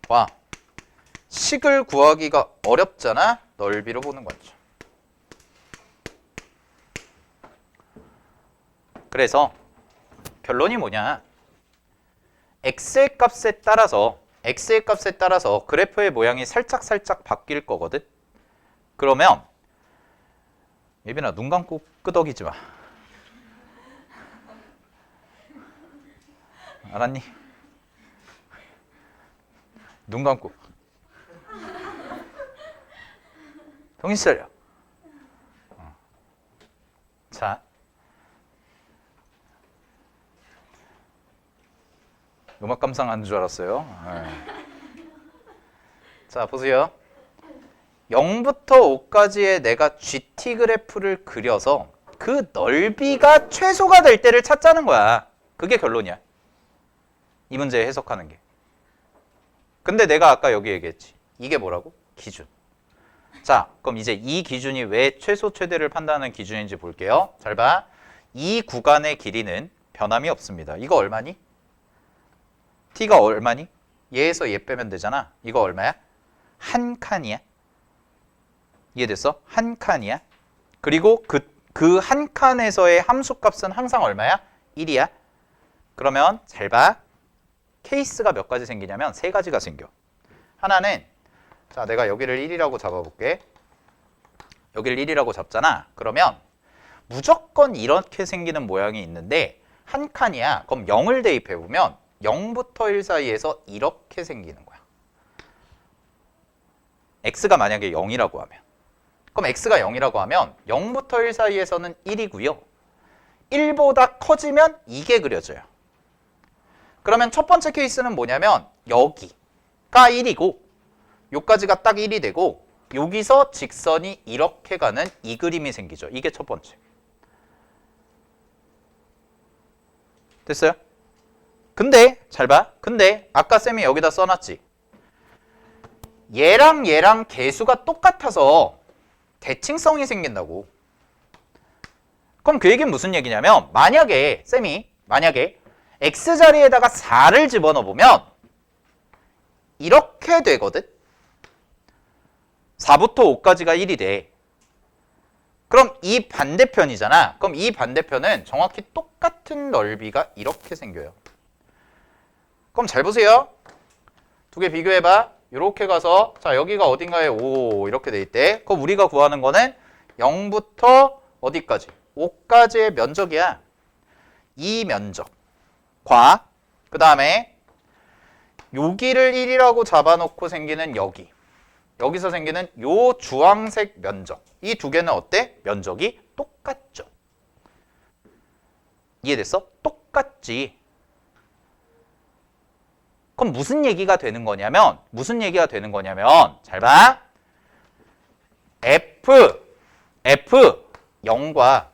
Speaker 1: 와, 식을 구하기가 어렵잖아? 넓이로 보는 관점. 그래서 결론이 뭐냐? x의 값에 따라서 그래프의 모양이 살짝 바뀔 거거든? 그러면 예빈아 눈 감고 끄덕이지 마. 알았니? 눈 감고. 정신 차려. 자, 음악 감상하는 줄 알았어요. 네. 자, 보세요. 0부터 5까지의 내가 GT 그래프를 그려서 그 넓이가 최소가 될 때를 찾자는 거야. 그게 결론이야. 이 문제 해석하는 게. 근데 내가 아까 여기 얘기했지. 이게 뭐라고? 기준. 자, 그럼 이제 이 기준이 왜 최소 최대를 판단하는 기준인지 볼게요. 잘 봐. 이 구간의 길이는 변함이 없습니다. 이거 얼마니? t가 얼마니? 얘에서 얘 빼면 되잖아. 이거 얼마야? 한 칸이야. 이해됐어? 한 칸이야. 그리고 그 한 칸에서의 함수값은 항상 얼마야? 1이야. 그러면 잘 봐. 케이스가 몇 가지 생기냐면 세 가지가 생겨. 하나는 자, 내가 여기를 1이라고 잡아볼게. 여기를 1이라고 잡잖아. 그러면 무조건 이렇게 생기는 모양이 있는데 한 칸이야. 그럼 0을 대입해보면 0부터 1 사이에서 이렇게 생기는 거야. x가 만약에 0이라고 하면. 그럼 x가 0이라고 하면 0부터 1 사이에서는 1이고요. 1보다 커지면 이게 그려져요. 그러면 첫 번째 케이스는 뭐냐면 여기가 1이고 요까지가 딱 1이 되고 여기서 직선이 이렇게 가는 이 그림이 생기죠. 이게 첫 번째. 됐어요? 근데 잘 봐. 근데 아까 쌤이 여기다 써놨지. 얘랑 개수가 똑같아서 대칭성이 생긴다고. 그럼 그 얘기는 무슨 얘기냐면 쌤이 만약에 x자리에다가 4를 집어넣으면 이렇게 되거든. 4부터 5까지가 1이 돼. 그럼 이 반대편이잖아. 그럼 이 반대편은 정확히 똑같은 넓이가 이렇게 생겨요. 그럼 잘 보세요. 두 개 비교해봐. 이렇게 가서 자 여기가 어딘가에 5 이렇게 돼 있대. 그럼 우리가 구하는 거는 0부터 어디까지? 5까지의 면적이야. 이 면적과 그 다음에 여기를 1이라고 잡아놓고 생기는 여기서 생기는 요 주황색 면적. 이 두 개는 어때? 면적이 똑같죠. 이해됐어? 똑같지. 그럼 무슨 얘기가 되는 거냐면 잘 봐. F0과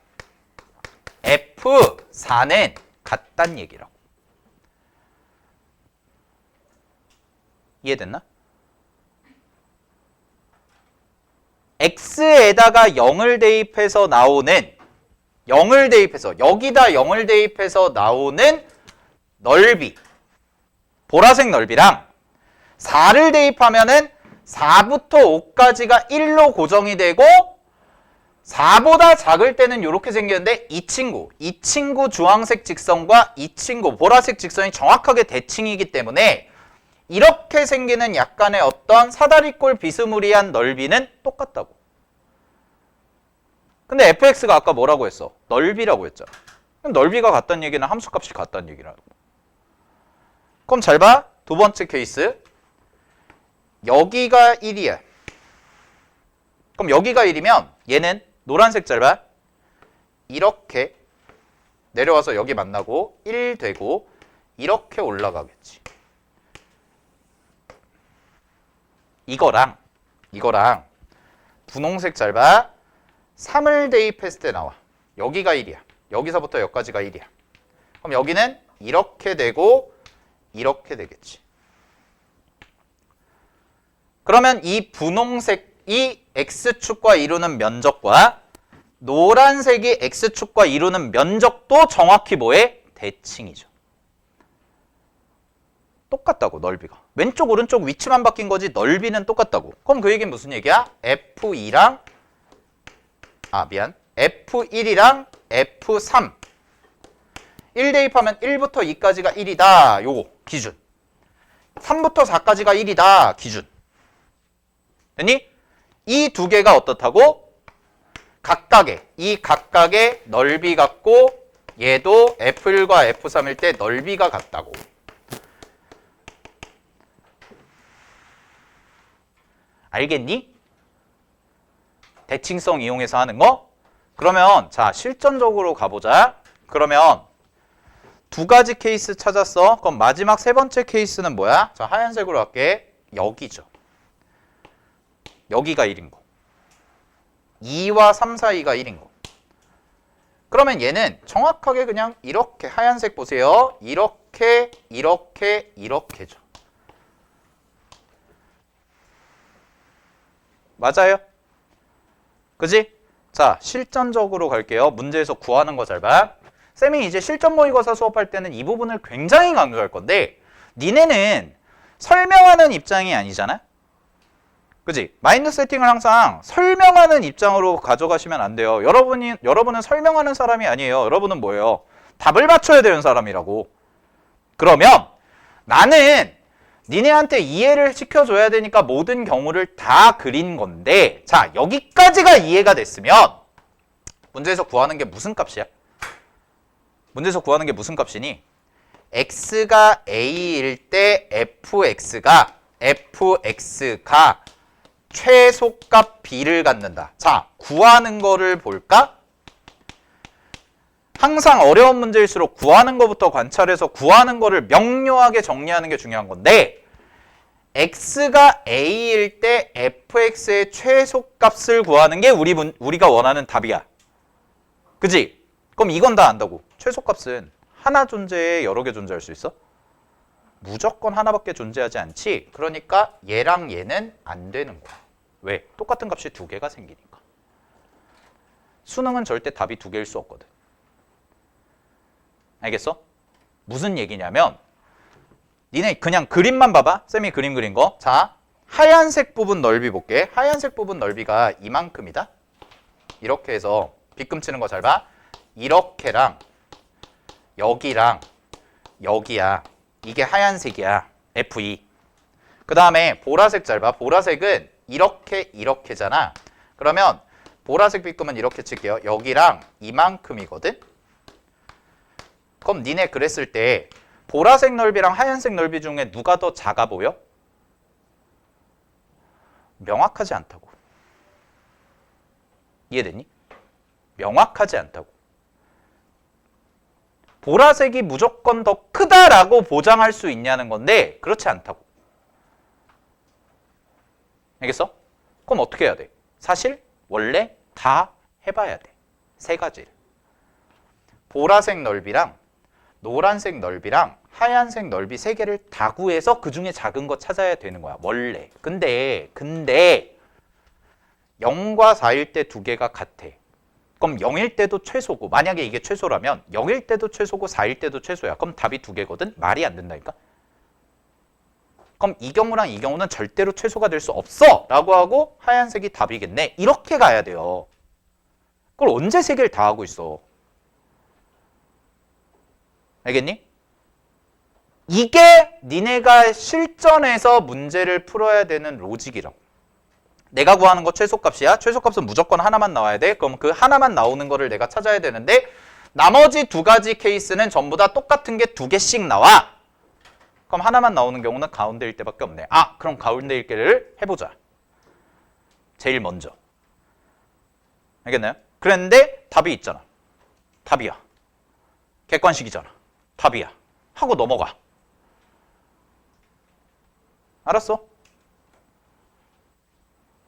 Speaker 1: F4는 같단 얘기라고. 이해됐나? x에다가 0을 대입해서 나오는 여기다 0을 대입해서 나오는 넓이, 보라색 넓이랑 4를 대입하면은 4부터 5까지가 1로 고정이 되고 4보다 작을 때는 이렇게 생겼는데 이 친구 주황색 직선과 이 친구 보라색 직선이 정확하게 대칭이기 때문에 이렇게 생기는 약간의 어떤 사다리꼴 비스무리한 넓이는 똑같다고. 근데 fx가 아까 뭐라고 했어? 넓이라고 했잖아. 그럼 넓이가 같다는 얘기는 함수값이 같다는 얘기라고. 그럼 잘 봐. 두 번째 케이스. 여기가 1이야. 그럼 여기가 1이면 얘는 노란색 잘 봐. 이렇게 내려와서 여기 만나고 1 되고 이렇게 올라가겠지. 이거랑 분홍색 잘 봐. 3을 대입했을 때 나와. 여기가 1이야. 여기서부터 여기까지가 1이야. 그럼 여기는 이렇게 되고 이렇게 되겠지. 그러면 이 분홍색이 x축과 이루는 면적과 노란색이 x축과 이루는 면적도 정확히 뭐해? 대칭이죠. 똑같다고 넓이가. 왼쪽 오른쪽 위치만 바뀐 거지 넓이는 똑같다고. 그럼 그 얘기는 무슨 얘기야? F2랑 F1이랑 F3 1 대입하면 1부터 2까지가 1이다. 요거 기준. 3부터 4까지가 1이다. 기준. 됐니? 이 두 개가 어떻다고? 각각의 넓이 같고 얘도 F1과 F3일 때 넓이가 같다고. 알겠니? 대칭성 이용해서 하는 거? 그러면 자 실전적으로 가보자. 그러면 두 가지 케이스 찾았어. 그럼 마지막 세 번째 케이스는 뭐야? 자 하얀색으로 할게. 여기죠. 여기가 1인 거. 2와 3 사이가 1인 거. 그러면 얘는 정확하게 그냥 이렇게 하얀색 보세요. 이렇게죠. 맞아요? 그지? 자, 실전적으로 갈게요. 문제에서 구하는 거 잘 봐. 쌤이 이제 실전 모의고사 수업할 때는 이 부분을 굉장히 강조할 건데 니네는 설명하는 입장이 아니잖아? 그지? 마인드 세팅을 항상 설명하는 입장으로 가져가시면 안 돼요. 여러분은 설명하는 사람이 아니에요. 여러분은 뭐예요? 답을 맞춰야 되는 사람이라고. 그러면 나는 니네한테 이해를 시켜줘야 되니까 모든 경우를 다 그린 건데 자 여기까지가 이해가 됐으면 문제에서 구하는 게 무슨 값이야? 문제에서 구하는 게 무슨 값이니? x가 a일 때 fx가 최소값 b를 갖는다. 자 구하는 거를 볼까? 항상 어려운 문제일수록 구하는 것부터 관찰해서 구하는 거를 명료하게 정리하는 게 중요한 건데 x가 a일 때 fx의 최소값을 구하는 게 우리가 원하는 답이야. 그지? 그럼 이건 다 안다고. 최소값은 하나 존재해 여러 개 존재할 수 있어? 무조건 하나밖에 존재하지 않지. 그러니까 얘랑 얘는 안 되는 거야. 왜? 똑같은 값이 두 개가 생기니까. 수능은 절대 답이 두 개일 수 없거든. 알겠어? 무슨 얘기냐면 니네 그냥 그림만 봐봐. 쌤이 그림 그린 거. 자, 하얀색 부분 넓이 볼게. 하얀색 부분 넓이가 이만큼이다. 이렇게 해서 빗금치는 거 잘 봐. 이렇게랑 여기랑 여기야. 이게 하얀색이야. F2. 그 다음에 보라색 잘 봐. 보라색은 이렇게잖아. 그러면 보라색 빗금은 이렇게 칠게요. 여기랑 이만큼이거든. 그럼 니네 그랬을 때 보라색 넓이랑 하얀색 넓이 중에 누가 더 작아 보여? 명확하지 않다고. 이해됐니? 명확하지 않다고. 보라색이 무조건 더 크다라고 보장할 수 있냐는 건데 그렇지 않다고. 알겠어? 그럼 어떻게 해야 돼? 사실 원래 다 해봐야 돼. 세 가지를. 보라색 넓이랑 노란색 넓이랑 하얀색 넓이 세 개를 다 구해서 그 중에 작은 거 찾아야 되는 거야. 원래. 근데 0과 4일 때 두 개가 같아. 그럼 0일 때도 최소고 만약에 이게 최소라면 0일 때도 최소고 4일 때도 최소야. 그럼 답이 두 개거든? 말이 안 된다니까? 그럼 이 경우랑 이 경우는 절대로 최소가 될 수 없어! 라고 하고 하얀색이 답이겠네. 이렇게 가야 돼요. 그걸 언제 세 개를 다 하고 있어? 알겠니? 이게 니네가 실전에서 문제를 풀어야 되는 로직이라고. 내가 구하는 거 최소값이야. 최소값은 무조건 하나만 나와야 돼. 그럼 그 하나만 나오는 거를 내가 찾아야 되는데 나머지 두 가지 케이스는 전부 다 똑같은 게 두 개씩 나와. 그럼 하나만 나오는 경우는 가운데일 때밖에 없네. 아, 그럼 가운데일 때를 해보자. 제일 먼저. 알겠나요? 그랬는데 답이 있잖아. 답이야. 객관식이잖아. 답이야. 하고 넘어가. 알았어?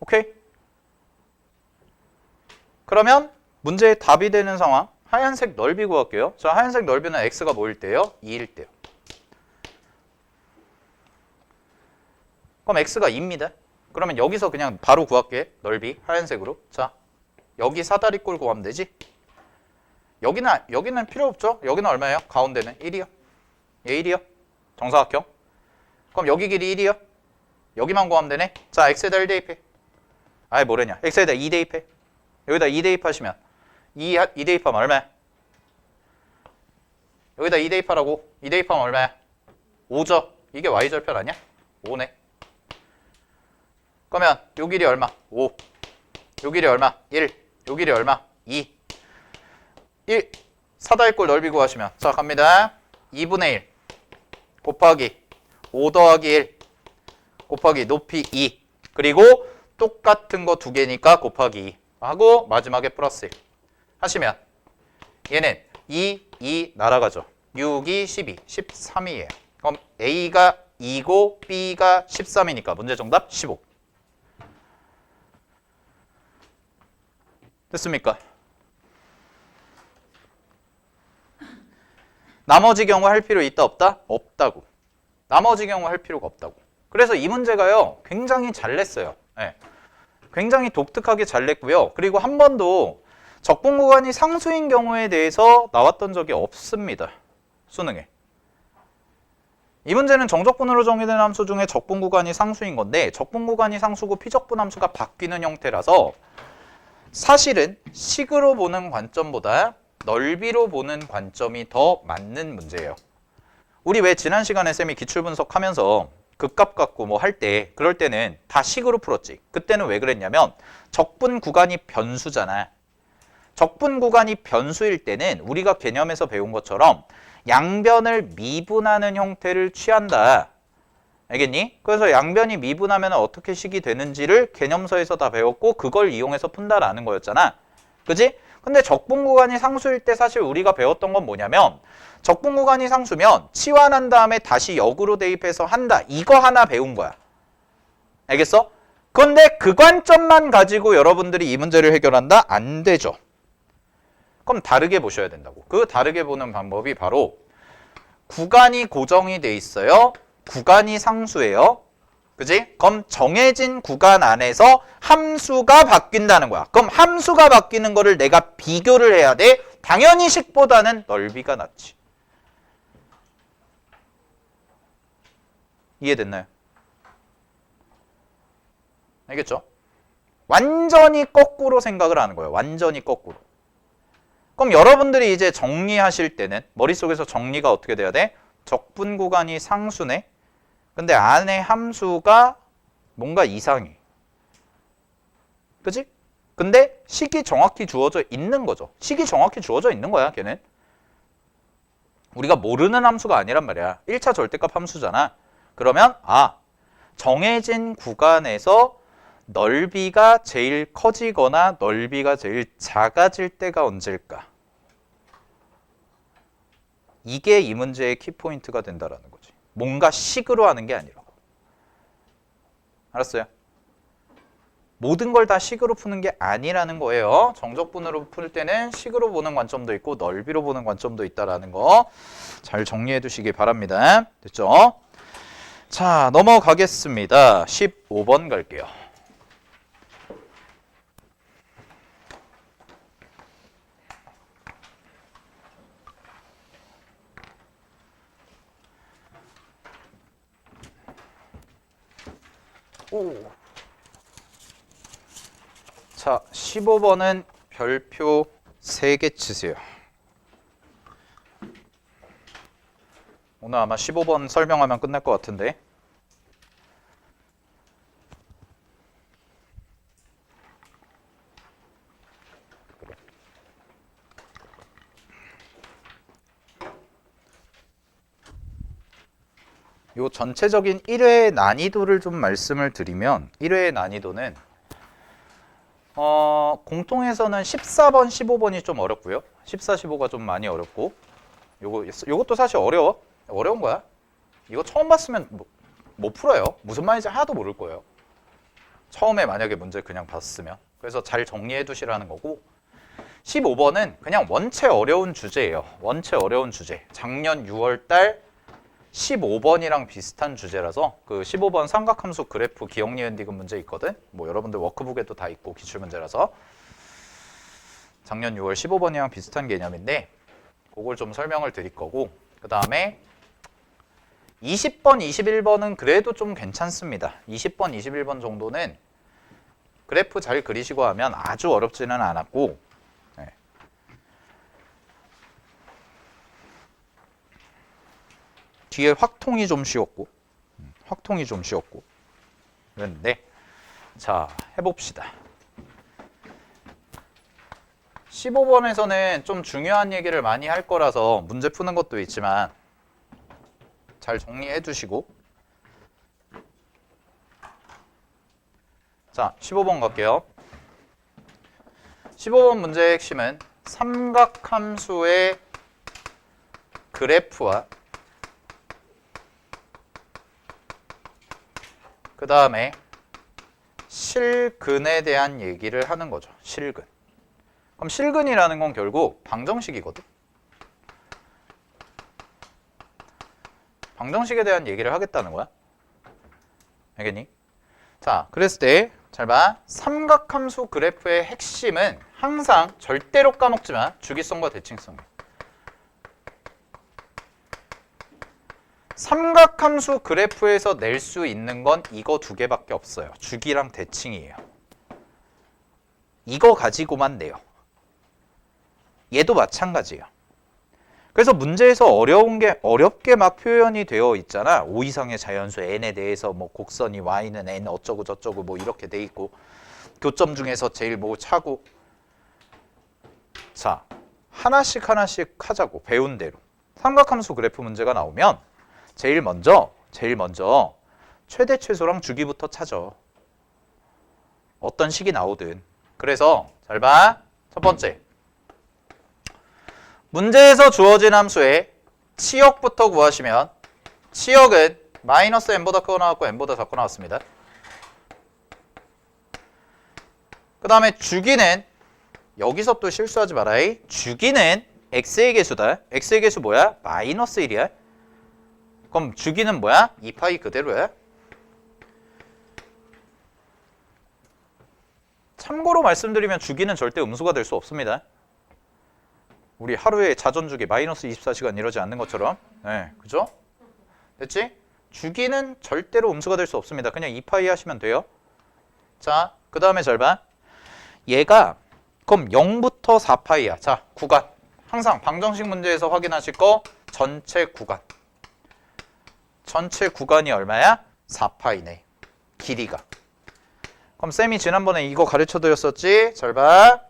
Speaker 1: 오케이? 그러면 문제의 답이 되는 상황. 하얀색 넓이 구할게요. 자, 하얀색 넓이는 x가 뭐일 때요? 2일 때요. 그럼 x가 2입니다. 그러면 여기서 그냥 바로 구할게. 넓이 하얀색으로. 자, 여기 사다리꼴 구하면 되지. 여기는 필요 없죠. 여기는 얼마예요? 가운데는 1이요. 얘 1이요. 정사각형. 그럼 여기 길이 1이요. 여기만 구하면 되네. 자, x에다 1 대입해. 아이 뭐래냐. x에다 2 대입해. 여기다 2 대입하시면 2 대입하면 얼마야? 여기다 2 대입하라고. 2 대입하면 얼마야? 5죠. 이게 y절편 아니야? 5네. 그러면 요 길이 얼마? 5. 요 길이 얼마? 1. 요 길이 얼마? 2. 1. 사다리꼴 넓이 구하시면 자 갑니다. 2분의 1 곱하기 5 더하기 1 곱하기 높이 2 그리고 똑같은 거 두 개니까 곱하기 2 하고 마지막에 플러스 1 하시면 얘는 2 날아가죠. 6, 2, 12, 13이에요. 그럼 A가 2고 B가 13이니까 문제 정답 15. 됐습니까? 나머지 경우 할 필요 있다 없다? 없다고. 나머지 경우 할 필요가 없다고. 그래서 이 문제가요. 굉장히 잘 냈어요. 네. 굉장히 독특하게 잘 냈고요. 그리고 한 번도 적분 구간이 상수인 경우에 대해서 나왔던 적이 없습니다. 수능에. 이 문제는 정적분으로 정의된 함수 중에 적분 구간이 상수인 건데 적분 구간이 상수고 피적분 함수가 바뀌는 형태라서 사실은 식으로 보는 관점보다 넓이로 보는 관점이 더 맞는 문제예요. 우리 왜 지난 시간에 쌤이 기출분석하면서 극값 갖고 뭐 할 때 그럴 때는 다 식으로 풀었지. 그때는 왜 그랬냐면 적분 구간이 변수잖아. 적분 구간이 변수일 때는 우리가 개념에서 배운 것처럼 양변을 미분하는 형태를 취한다. 알겠니? 그래서 양변이 미분하면 어떻게 식이 되는지를 개념서에서 다 배웠고 그걸 이용해서 푼다라는 거였잖아. 그지? 근데 적분 구간이 상수일 때 사실 우리가 배웠던 건 뭐냐면 적분 구간이 상수면 치환한 다음에 다시 역으로 대입해서 한다. 이거 하나 배운 거야. 알겠어? 근데 그 관점만 가지고 여러분들이 이 문제를 해결한다? 안 되죠. 그럼 다르게 보셔야 된다고. 그 다르게 보는 방법이 바로 구간이 고정이 돼 있어요. 구간이 상수예요. 그지? 그럼 정해진 구간 안에서 함수가 바뀐다는 거야. 그럼 함수가 바뀌는 거를 내가 비교를 해야 돼. 당연히 식보다는 넓이가 낫지. 이해됐나요? 알겠죠? 완전히 거꾸로 생각을 하는 거예요. 완전히 거꾸로. 그럼 여러분들이 이제 정리하실 때는 머릿속에서 정리가 어떻게 돼야 돼? 적분 구간이 상수네. 근데 안에 함수가 뭔가 이상해. 그치? 근데 식이 정확히 주어져 있는 거죠. 식이 정확히 주어져 있는 거야, 걔는. 우리가 모르는 함수가 아니란 말이야. 1차 절대값 함수잖아. 그러면 정해진 구간에서 넓이가 제일 커지거나 넓이가 제일 작아질 때가 언제일까? 이게 이 문제의 키포인트가 된다라는 거지. 뭔가 식으로 하는 게 아니라고. 알았어요? 모든 걸 다 식으로 푸는 게 아니라는 거예요. 정적분으로 풀 때는 식으로 보는 관점도 있고 넓이로 보는 관점도 있다라는 거 잘 정리해 두시기 바랍니다. 됐죠? 자, 넘어가겠습니다. 15번 갈게요. 자, 15번은 별표 3개 치세요. 오늘 아마 15번 설명하면 끝날 것 같은데. 요 전체적인 1회의 난이도를 좀 말씀을 드리면 1회의 난이도는 공통에서는 14번, 15번이 좀 어렵고요. 14, 15가 좀 많이 어렵고 요것도 사실 어려운 거야. 이거 처음 봤으면 못 풀어요. 무슨 말인지 하나도 모를 거예요. 처음에 만약에 문제 그냥 봤으면. 그래서 잘 정리해 두시라는 거고 15번은 그냥 원체 어려운 주제예요. 원체 어려운 주제. 작년 6월 달 15번이랑 비슷한 주제라서 그 15번 삼각함수 그래프 기억 니은 디귿 문제 있거든. 뭐 여러분들 워크북에도 다 있고 기출문제라서 작년 6월 15번이랑 비슷한 개념인데 그걸 좀 설명을 드릴 거고 그 다음에 20번, 21번은 그래도 좀 괜찮습니다. 20번, 21번 정도는 그래프 잘 그리시고 하면 아주 어렵지는 않았고 네. 뒤에 확통이 좀 쉬웠고 그랬는데 자 해봅시다. 15번에서는 좀 중요한 얘기를 많이 할 거라서 문제 푸는 것도 있지만 잘 정리해 두시고 자 15번 갈게요. 15번 문제의 핵심은 삼각함수의 그래프와 그 다음에 실근에 대한 얘기를 하는 거죠. 실근. 그럼 실근이라는 건 결국 방정식이거든. 방정식에 대한 얘기를 하겠다는 거야. 알겠니? 자, 그랬을 때 잘 봐. 삼각함수 그래프의 핵심은 항상 절대로 까먹지 마. 주기성과 대칭성이야. 삼각함수 그래프에서 낼 수 있는 건 이거 두 개밖에 없어요. 주기랑 대칭이에요. 이거 가지고만 내요. 얘도 마찬가지예요. 그래서 문제에서 어려운 게 어렵게 막 표현이 되어 있잖아. 5 이상의 자연수 n에 대해서 뭐 곡선이 y는 n 어쩌고 저쩌고 뭐 이렇게 돼 있고 교점 중에서 제일 뭐 차고 자 하나씩 하자고 배운 대로 삼각함수 그래프 문제가 나오면 제일 먼저 최대 최소랑 주기부터 찾아. 어떤 식이 나오든. 그래서 잘 봐. 첫 번째 문제에서 주어진 함수의 치역부터 구하시면 치역은 마이너스 n보다 크고 나왔고 n보다 작고 나왔습니다. 그 다음에 주기는 여기서 또 실수하지 마라. 주기는 x의 개수다. x의 개수 뭐야? 마이너스 1이야. 그럼 주기는 뭐야? 2파이 그대로야. 참고로 말씀드리면 주기는 절대 음수가 될 수 없습니다. 우리 하루에 자전주기 마이너스 24시간 이러지 않는 것처럼. 네, 그죠? 됐지? 주기는 절대로 음수가 될 수 없습니다. 그냥 2파이 하시면 돼요. 자, 그 다음에 잘 봐. 얘가 그럼 0부터 4파이야. 자, 구간. 항상 방정식 문제에서 확인하실 거 전체 구간. 전체 구간이 얼마야? 4파이네. 길이가. 그럼 쌤이 지난번에 이거 가르쳐 드렸었지? 잘 봐.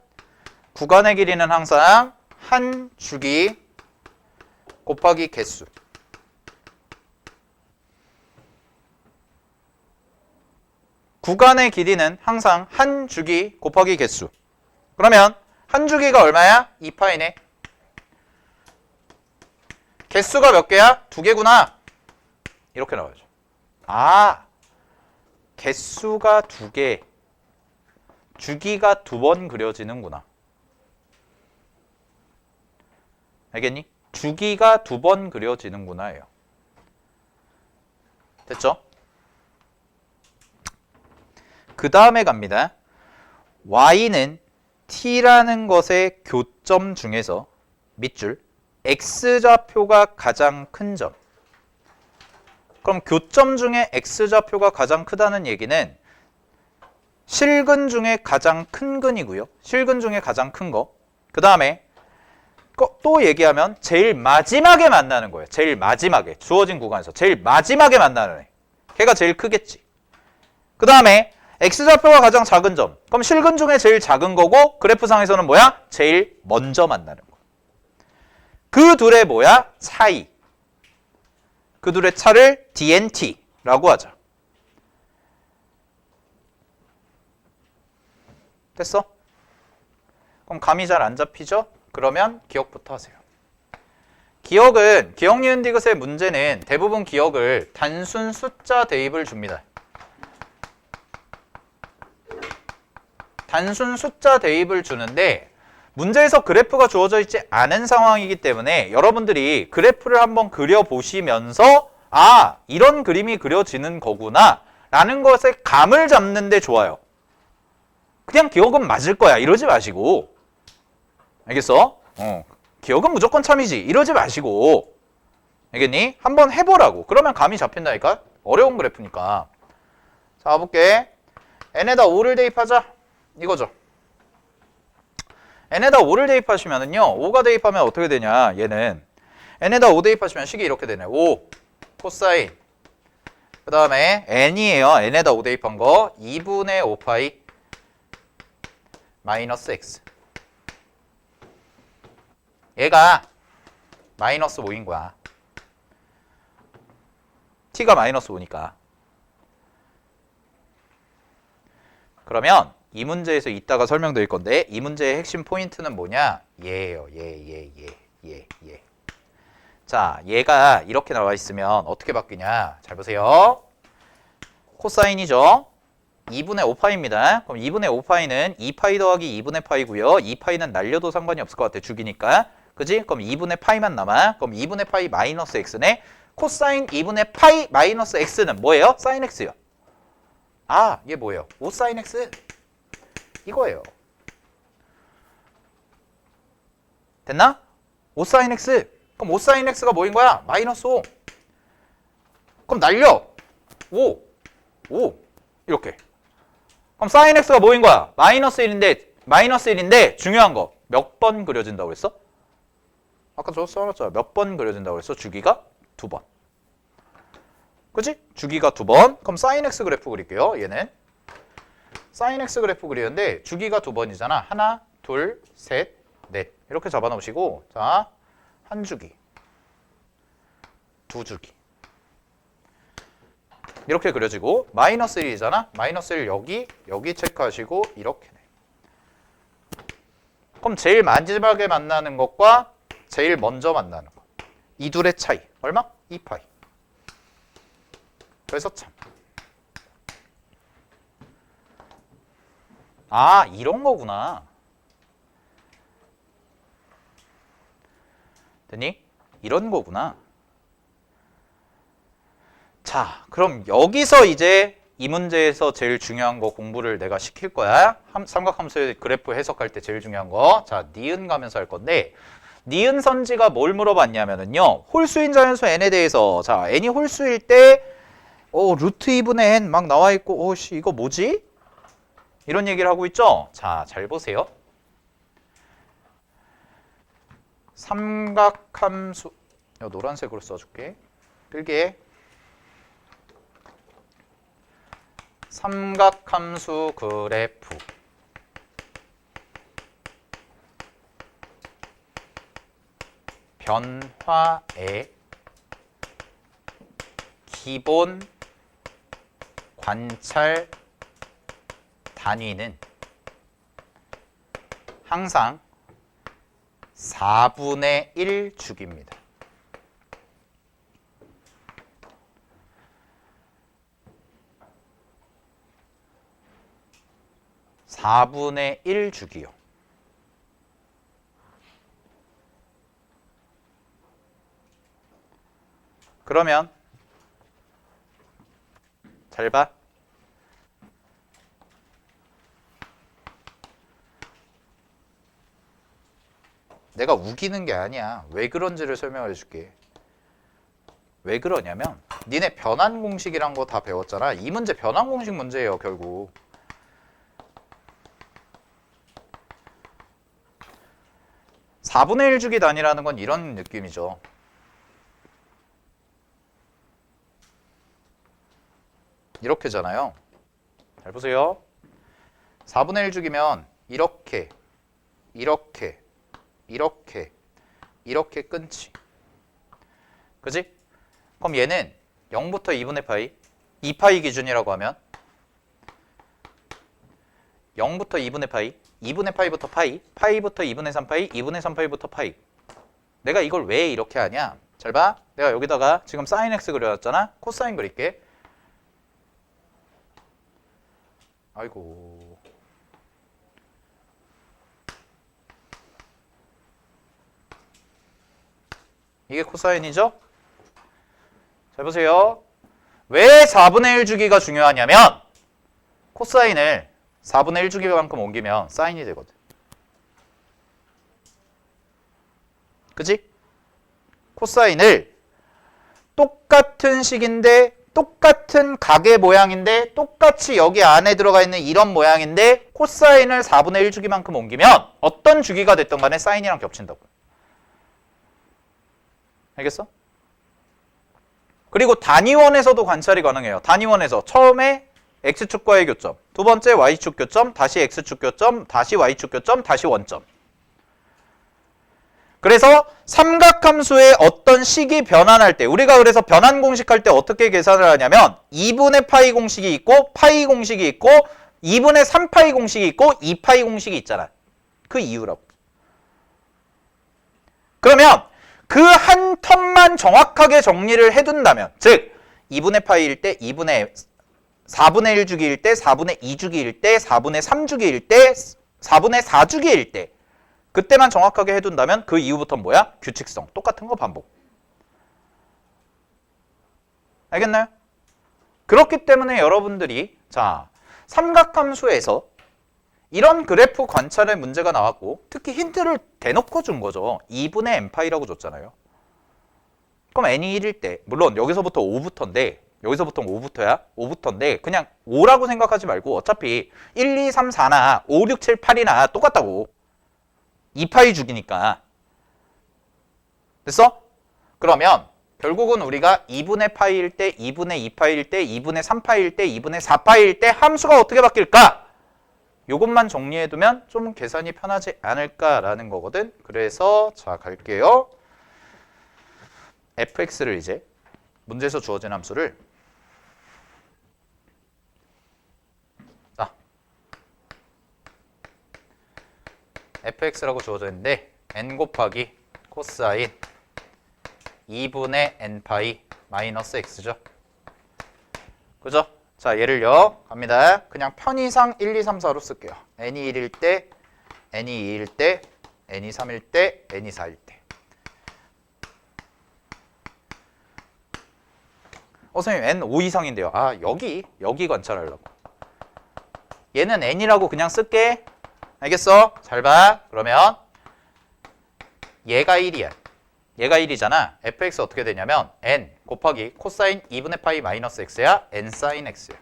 Speaker 1: 구간의 길이는 항상 한 주기 곱하기 개수. 구간의 길이는 항상 한 주기 곱하기 개수. 그러면 한 주기가 얼마야? 2파이네. 개수가 몇 개야? 2개구나. 이렇게 나와야죠. 아, 개수가 2개. 주기가 2번 그려지는구나. 알겠니? 주기가 2번 그려지는구나예요. 됐죠? 그 다음에 갑니다. y는 t라는 것의 교점 중에서 밑줄 x좌표가 가장 큰 점. 그럼 교점 중에 x좌표가 가장 크다는 얘기는 실근 중에 가장 큰 근이고요. 실근 중에 가장 큰 거. 그 다음에 또 얘기하면 제일 마지막에 만나는 거예요. 제일 마지막에. 주어진 구간에서 제일 마지막에 만나는 애. 걔가 제일 크겠지. 그 다음에 x좌표가 가장 작은 점. 그럼 실근 중에 제일 작은 거고 그래프상에서는 뭐야? 제일 먼저 만나는 거. 그 둘의 뭐야? 차이. 그 둘의 차를 DNT라고 하자. 됐어? 그럼 감이 잘 안 잡히죠? 그러면 기억부터 하세요. 기억 니은 디귿의 문제는 대부분 기억을 단순 숫자 대입을 줍니다. 단순 숫자 대입을 주는데 문제에서 그래프가 주어져 있지 않은 상황이기 때문에 여러분들이 그래프를 한번 그려보시면서 아, 이런 그림이 그려지는 거구나 라는 것에 감을 잡는 데 좋아요. 그냥 기억은 맞을 거야 이러지 마시고, 알겠어? 기억은 무조건 참이지 이러지 마시고, 알겠니? 한번 해보라고. 그러면 감이 잡힌다니까. 어려운 그래프니까. 자, 가볼게. n에다 5를 대입하자 이거죠. n에다 5를 대입하시면은요, 5가 대입하면 어떻게 되냐, 얘는 n에다 5 대입하시면 식이 이렇게 되네. 5 코사인, 그 다음에 n이에요. n에다 5 대입한 거 2분의 5파이 마이너스 x. 얘가 마이너스 5인 거야. t가 마이너스 5니까. 그러면 이 문제에서 이따가 설명드릴 건데 이 문제의 핵심 포인트는 뭐냐? 얘예요. 얘. 자, 얘가 이렇게 나와 있으면 어떻게 바뀌냐? 잘 보세요. 코사인이죠. 2분의 5파이입니다. 그럼 2분의 5파이는 2파이 더하기 2분의 파이고요. 2파이는 날려도 상관이 없을 것 같아. 죽이니까. 그지? 그럼 2분의 파이만 남아. 그럼 2분의 파이 마이너스 x네. 코사인 2분의 파이 마이너스 x는 뭐예요? 사인 x요. 아, 이게 뭐예요? 5 사인 x. 이거예요. 됐나? 5 사인 x. 그럼 5 사인 x가 뭐인 거야? 마이너스 5. 그럼 날려. 5. 이렇게. 그럼 사인 x가 뭐인 거야? 마이너스 1인데 중요한 거. 몇 번 그려진다고 그랬어? 아까 저 써놨잖아. 몇 번 그려진다고 그랬어? 주기가 2번. 그치? 주기가 2번. 그럼 사인 x 그래프 그릴게요. 얘는. 사인 x 그래프 그리는데 주기가 2번이잖아. 하나, 둘, 셋, 넷. 이렇게 잡아놓으시고, 자, 한 주기, 두 주기. 이렇게 그려지고, 마이너스 1이잖아. 마이너스 1 여기 체크하시고, 이렇게 내. 그럼 제일 마지막에 만나는 것과 제일 먼저 만나는 것. 이 둘의 차이. 얼마? 2파이. 그래서 참. 아, 이런 거구나. 됐니? 이런 거구나. 자, 그럼 여기서 이제 이 문제에서 제일 중요한 거 공부를 내가 시킬 거야. 삼각함수의 그래프 해석할 때 제일 중요한 거. 자, 니은 가면서 할 건데 니은 선지가 뭘 물어봤냐면은요. 홀수인 자연수 n에 대해서 자, n이 홀수일 때 루트 2분의 n 막 나와 있고 씨 이거 뭐지? 이런 얘기를 하고 있죠? 자, 잘 보세요. 삼각함수, 노란색으로 써줄게. 필기해. 삼각함수 그래프. 변화의 기본 관찰 단위는 항상 4분의 1 주기입니다. (4분의 1) 주기요. 그러면 잘 봐. 내가 우기는 게 아니야. 왜 그런지를 설명해 줄게. 왜 그러냐면 니네 변환 공식이란 거 다 배웠잖아. 이 문제 변환 공식 문제예요, 결국. (4분의 1) 주기 단위라는 건 이런 느낌이죠. 이렇게잖아요. 잘 보세요. 4분의 1 주기면 이렇게 끊지. 그지? 그럼 얘는 0부터 2분의 파이 2파이 기준이라고 하면 0부터 2분의 파이 2분의 파이부터 파이 파이부터 2분의 3파이 2분의 3파이부터 파이. 내가 이걸 왜 이렇게 하냐? 잘 봐. 내가 여기다가 지금 사인 x 그려놨잖아. 코사인 그릴게. 아이고. 이게 코사인이죠? 잘 보세요. 왜 4분의 1 주기가 중요하냐면 코사인을 4분의 1 주기만큼 옮기면 사인이 되거든. 그치? 코사인을 똑같은 식인데 똑같은 각의 모양인데 똑같이 여기 안에 들어가 있는 이런 모양인데 코사인을 4분의 1 주기만큼 옮기면 어떤 주기가 됐던 간에 사인이랑 겹친다고. 알겠어? 그리고 단위원에서도 관찰이 가능해요. 단위원에서 처음에 x축과의 교점, 두 번째 y축 교점, 다시 x축 교점, 다시 y축 교점, 다시 원점. 그래서 삼각함수의 어떤 식이 변환할 때 우리가 그래서 변환 공식할 때 어떻게 계산을 하냐면 2분의 파이 공식이 있고 파이 공식이 있고 2분의 3파이 공식이 있고 2파이 공식이 있잖아. 그 이유라고. 그러면 그 한 텀만 정확하게 정리를 해둔다면 즉 2분의 파이일 때 4분의 1 주기일 때 4분의 2 주기일 때 4분의 3 주기일 때 4분의 4 주기일 때 그때만 정확하게 해둔다면 그 이후부터는 뭐야? 규칙성. 똑같은 거 반복. 알겠나요? 그렇기 때문에 여러분들이 자 삼각함수에서 이런 그래프 관찰의 문제가 나왔고 특히 힌트를 대놓고 준 거죠. 2분의 n파이라고 줬잖아요. 그럼 n이 1일 때 물론 여기서부터 5부터인데 여기서부터 5부터야? 5부터인데 그냥 5라고 생각하지 말고 어차피 1, 2, 3, 4나 5, 6, 7, 8이나 똑같다고. 2파이 주기니까. 됐어? 그러면 결국은 우리가 2분의 파이일 때, 2분의 2파이일 때, 2분의 3파이일 때, 2분의 4파이일 때 함수가 어떻게 바뀔까? 요것만 정리해두면 좀 계산이 편하지 않을까라는 거거든. 그래서 자 갈게요. fx를 이제 문제에서 주어진 함수를 fx라고 주어져 있는데 n 곱하기 코사인 2분의 n파이 마이너스 x죠. 그죠? 자 얘를요 갑니다. 그냥 편의상 1, 2, 3, 4로 쓸게요. n이 1일 때, n이 2일 때, n이 3일 때, n이 4일 때. 선생님 n 5 이상인데요. 아 여기 관찰하려고. 얘는 n이라고 그냥 쓸게. 알겠어? 잘 봐. 그러면 얘가 1이야. 얘가 1이잖아. fx 어떻게 되냐면 n 곱하기 코사인 2분의 파이 마이너스 x야. n 사인 x야.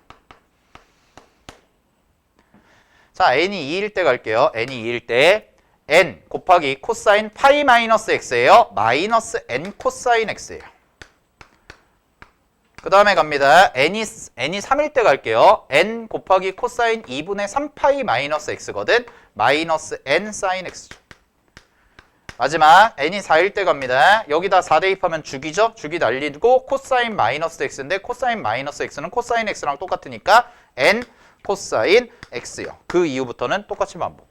Speaker 1: 자, n이 2일 때 갈게요. n이 2일 때 n 곱하기 코사인 파이 마이너스 x예요. 마이너스 n 코사인 x예요. 그 다음에 갑니다. n이 3일 때 갈게요. n 곱하기 코사인 2분의 3파이 마이너스 x거든. 마이너스 n 사인 x죠. 마지막 n이 4일 때 갑니다. 여기다 4 대입하면 주기죠. 주기 날리고 코사인 마이너스 x인데 코사인 마이너스 x는 코사인 x랑 똑같으니까 n 코사인 x요. 그 이후부터는 똑같이 반복.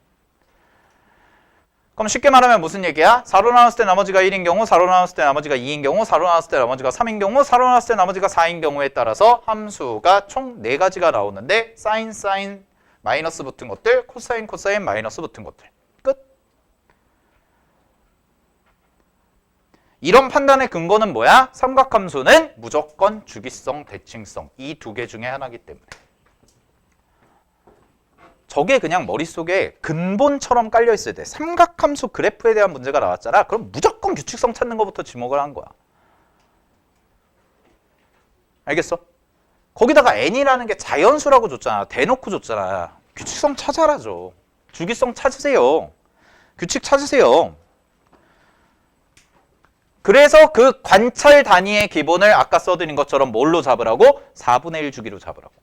Speaker 1: 그럼 쉽게 말하면 무슨 얘기야? 4로 나눴을 때 나머지가 1인 경우, 4로 나눴을 때 나머지가 2인 경우, 4로 나눴을 때 나머지가 3인 경우, 4로 나눴을 때 나머지가 4인 경우에 따라서 함수가 총 4가지가 나오는데 사인, 사인, 마이너스 붙은 것들, 코사인, 코사인, 마이너스 붙은 것들. 끝. 이런 판단의 근거는 뭐야? 삼각함수는 무조건 주기성, 대칭성 이 2개 중에 하나이기 때문에. 저게 그냥 머릿속에 근본처럼 깔려 있어야 돼. 삼각함수 그래프에 대한 문제가 나왔잖아. 그럼 무조건 규칙성 찾는 것부터 지목을 한 거야. 알겠어? 거기다가 n이라는 게 자연수라고 줬잖아. 대놓고 줬잖아. 규칙성 찾아라죠. 주기성 찾으세요. 규칙 찾으세요. 그래서 그 관찰 단위의 기본을 아까 써드린 것처럼 뭘로 잡으라고? 4분의 1 주기로 잡으라고.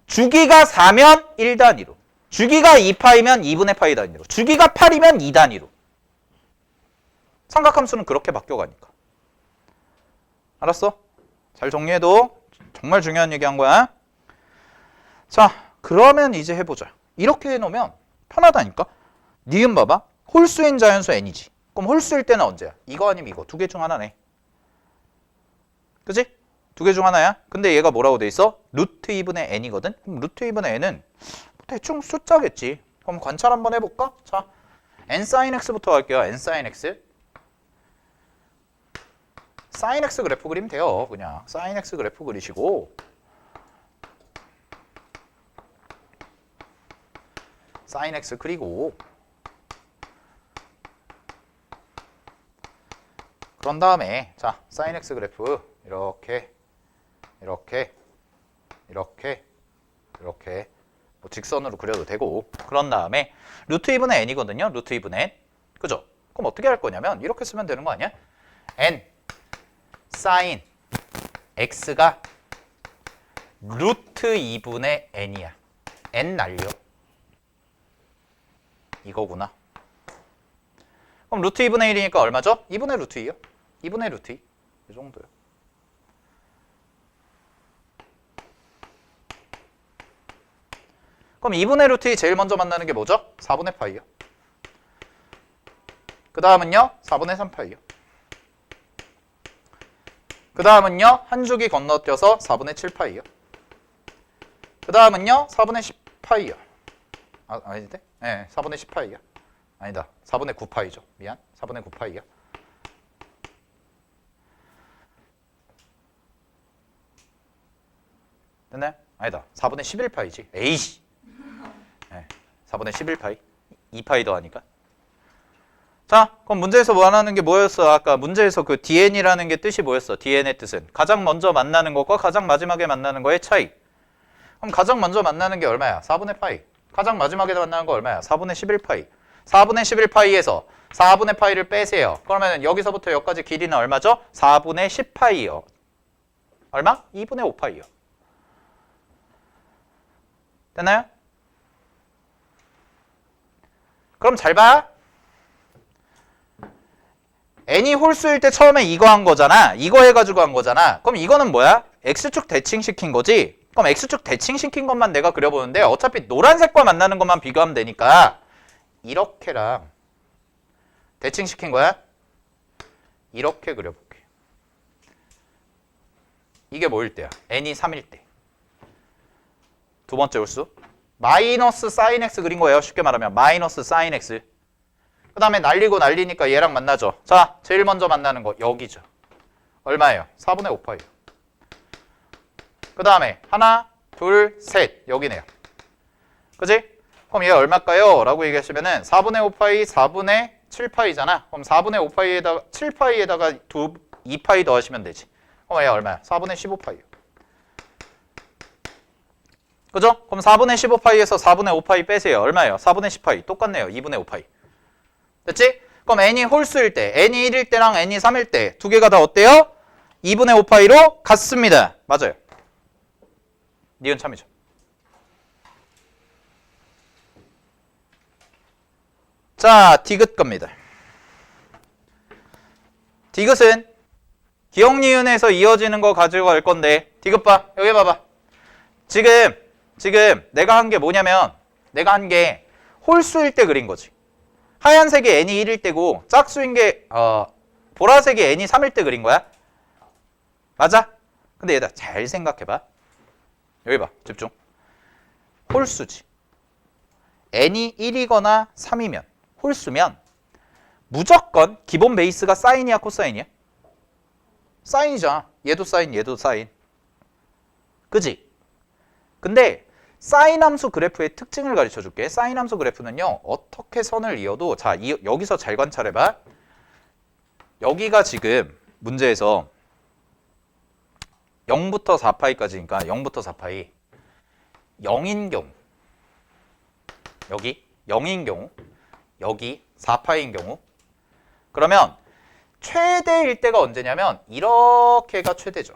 Speaker 1: 주기가 4면 1단위로, 주기가 2파이면 2분의 파이 단위로, 주기가 8이면 2단위로. 삼각함수는 그렇게 바뀌어가니까. 알았어? 잘 정리해도 정말 중요한 얘기 한 거야. 자, 그러면 이제 해보자. 이렇게 해놓으면 편하다니까? 니은 봐봐. 홀수인 자연수 n이지. 그럼 홀수일 때는 언제야? 이거 아니면 이거. 두 개 중 하나네. 그치? 두 개 중 하나야. 근데 얘가 뭐라고 돼 있어? 루트 2분의 n이거든? 그럼 루트 2분의 n은 대충 숫자겠지. 그럼 관찰 한번 해볼까? 자, n sin x부터 할게요. n sin x. sin x 그래프 그리면 돼요. 그냥 sin x 그래프 그리시고 sin x 그리고 그런 다음에 자 sin x 그래프 이렇게 뭐 직선으로 그려도 되고 그런 다음에 루트 2분의 n이거든요. 루트 2분의 n. 그죠? 그럼 어떻게 할 거냐면 이렇게 쓰면 되는 거 아니야? n sin x가 루트 2분의 n이야. n 날려. 이거구나. 그럼 루트 2분의 1이니까 얼마죠? 2분의 루트 2요. 2분의 루트 2. 이 정도요. 그럼 2분의 루트 2 제일 먼저 만나는 게 뭐죠? 4분의 파이요. 그 다음은요? 4분의 3파이요. 그 다음은요? 한 주기 건너뛰어서 4분의 7파이요. 그 다음은요? 4분의 10파이요. 아닌데? 네, 4분의 10파이요. 아니다. 4분의 9파이죠. 미안. 4분의 9파이요. 됐나요? 아니다. 4분의 11파이지. 에이씨. 네, 4분의 11파이. 2파이 더하니까. 자, 그럼 문제에서 원하는 게 뭐였어? 아까 문제에서 그 dn이라는 게 뜻이 뭐였어? dn의 뜻은 가장 먼저 만나는 것과 가장 마지막에 만나는 거의 차이. 그럼 가장 먼저 만나는 게 얼마야? 4분의 파이. 가장 마지막에 만나는 거 얼마야? 4분의 11파이. 4분의 11파이에서 4분의 파이를 빼세요. 그러면 여기서부터 여기까지 길이는 얼마죠? 4분의 10파이요. 얼마? 2분의 5파이요. 됐나요? 그럼 잘 봐. n이 홀수일 때 처음에 이거 한 거잖아. 이거 해가지고 한 거잖아. 그럼 이거는 뭐야? x축 대칭시킨 거지? 그럼 x축 대칭시킨 것만 내가 그려보는데 어차피 노란색과 만나는 것만 비교하면 되니까 이렇게랑 대칭시킨 거야? 이렇게 그려볼게. 이게 뭐일 때야? n이 3일 때. 두 번째 홀수. 마이너스 sin x 그린 거예요. 쉽게 말하면 마이너스 sin x. 그 다음에 날리니까 얘랑 만나죠. 자, 제일 먼저 만나는 거 여기죠. 얼마예요? 4분의 5파이요. 그 다음에 하나, 둘, 셋 여기네요. 그지? 그럼 얘 얼마일까요? 라고 얘기하시면은 4분의 5파이, 4분의 7파이잖아. 그럼 4분의 5파이에다가 7파이에다가 2파이 더하시면 되지. 그럼 얘 얼마야? 4분의 15파이요. 그죠? 그럼 4분의 15파이에서 4분의 5파이 빼세요. 얼마예요? 4분의 10파이. 똑같네요. 2분의 5파이. 됐지? 그럼 n이 홀수일 때, n이 1일 때랑 n이 3일 때 두 개가 다 어때요? 2분의 5파이로 같습니다. 맞아요. 니은 참이죠. 자, 디귿 겁니다. 디귿은 기억 니은에서 이어지는 거 가지고 갈 건데 디귿 봐. 여기 봐봐. 지금 내가 한 게 뭐냐면 내가 한 게 홀수일 때 그린 거지. 하얀색이 n이 1일 때고 짝수인 게 보라색이 n이 3일 때 그린 거야. 맞아? 근데 얘들아 잘 생각해봐. 여기 봐. 집중. 홀수지. n이 1이거나 3이면 홀수면 무조건 기본 베이스가 사인이야 코사인이야? 사인이잖아. 얘도 사인 얘도 사인. 그지? 근데 사인 함수 그래프의 특징을 가르쳐 줄게. 사인 함수 그래프는요. 어떻게 선을 이어도 자 여기서 잘 관찰해봐. 여기가 지금 문제에서 0부터 4파이까지니까 0부터 4파이 0인 경우 여기 0인 경우 여기 4파이인 경우 그러면 최대일 때가 언제냐면 이렇게가 최대죠.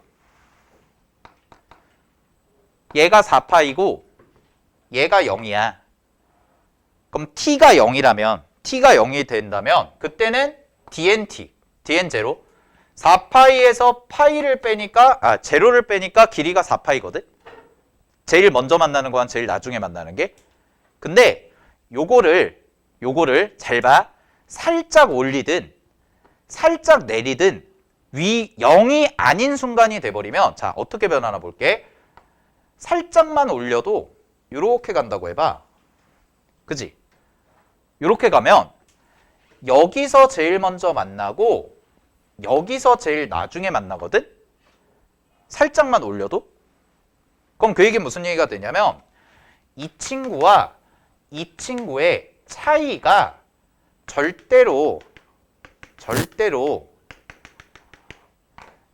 Speaker 1: 얘가 4파이고 얘가 0이야. 그럼 t가 0이라면 t가 0이 된다면 그때는 dnt, dn0 4파이에서 파이를 빼니까 제로를 빼니까 길이가 4파이거든. 제일 먼저 만나는 거랑 제일 나중에 만나는 게. 근데 요거를 잘 봐. 살짝 올리든 살짝 내리든 위 0이 아닌 순간이 돼버리면 자 어떻게 변하나 볼게. 살짝만 올려도 요렇게 간다고 해봐. 그지? 요렇게 가면 여기서 제일 먼저 만나고 여기서 제일 나중에 만나거든? 살짝만 올려도? 그럼 그 얘기는 무슨 얘기가 되냐면 이 친구와 이 친구의 차이가 절대로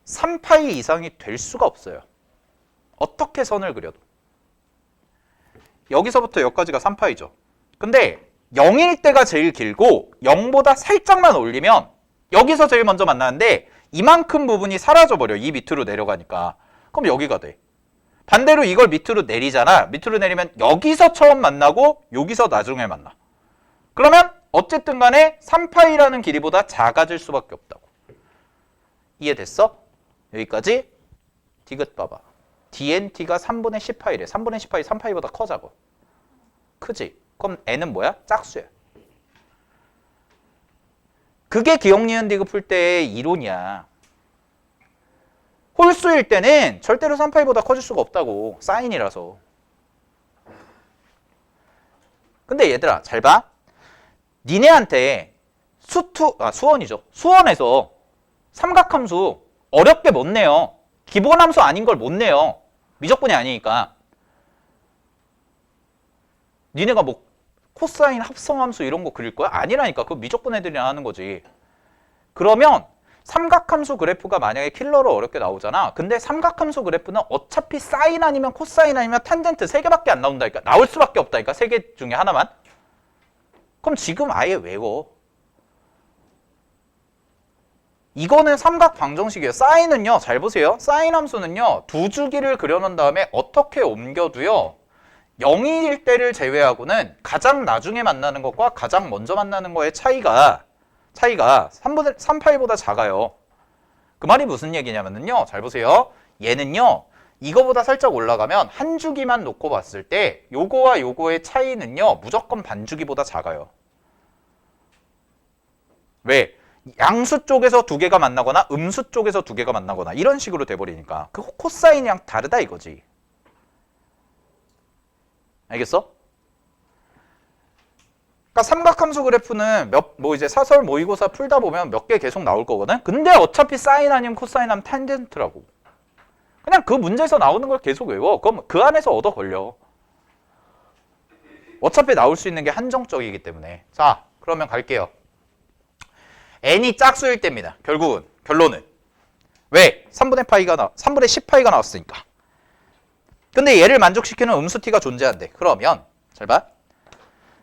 Speaker 1: 3파이 이상이 될 수가 없어요. 어떻게 선을 그려도. 여기서부터 여기까지가 3파이죠. 근데 0일 때가 제일 길고 0보다 살짝만 올리면 여기서 제일 먼저 만나는데 이만큼 부분이 사라져버려. 이 밑으로 내려가니까. 그럼 여기가 돼. 반대로 이걸 밑으로 내리잖아. 밑으로 내리면 여기서 처음 만나고 여기서 나중에 만나. 그러면 어쨌든 간에 3파이라는 길이보다 작아질 수밖에 없다고. 이해됐어? 여기까지? 디귿 봐봐. DNT가 3분의 10파이래. 3분의 10파이 3파이보다 커 작아. 크지? 그럼 n은 뭐야? 짝수야. 그게 기억, 니은, 디귿 풀 때의 이론이야. 홀수일 때는 절대로 3파이보다 커질 수가 없다고. 사인이라서. 근데 얘들아 잘 봐. 니네한테 수원이죠. 수원에서 삼각함수 어렵게 못 내요. 기본함수 아닌 걸 못 내요. 미적분이 아니니까. 니네가 뭐 코사인 합성함수 이런 거 그릴 거야? 아니라니까. 그거 미적분 애들이나 하는 거지. 그러면 삼각함수 그래프가 만약에 킬러로 어렵게 나오잖아. 근데 삼각함수 그래프는 어차피 사인 아니면 코사인 아니면 탄젠트 3개밖에 안 나온다니까. 나올 수밖에 없다니까. 3개 중에 하나만. 그럼 지금 아예 외워. 이거는 삼각 방정식이에요. 사인은요. 잘 보세요. 사인 함수는요. 두 주기를 그려놓은 다음에 어떻게 옮겨도요. 0일 때를 제외하고는 가장 나중에 만나는 것과 가장 먼저 만나는 거의 차이가 3파이보다 작아요. 그 말이 무슨 얘기냐면요. 잘 보세요. 얘는요. 이거보다 살짝 올라가면 한 주기만 놓고 봤을 때 요거와 요거의 차이는요. 무조건 반주기보다 작아요. 왜? 양수 쪽에서 두 개가 만나거나 음수 쪽에서 두 개가 만나거나 이런 식으로 돼버리니까 그 코사인이랑 다르다 이거지. 알겠어? 그러니까 삼각함수 그래프는 이제 사설 모의고사 풀다 보면 몇 개 계속 나올 거거든. 근데 어차피 사인 아니면 코사인 하면 탄젠트라고. 그냥 그 문제에서 나오는 걸 계속 외워. 그럼 그 안에서 얻어 걸려. 어차피 나올 수 있는 게 한정적이기 때문에. 자, 그러면 갈게요. n이 짝수일 때입니다. 결론은. 왜? 3분의 10파이가 나왔으니까. 근데 얘를 만족시키는 음수 t가 존재한대. 그러면 잘 봐.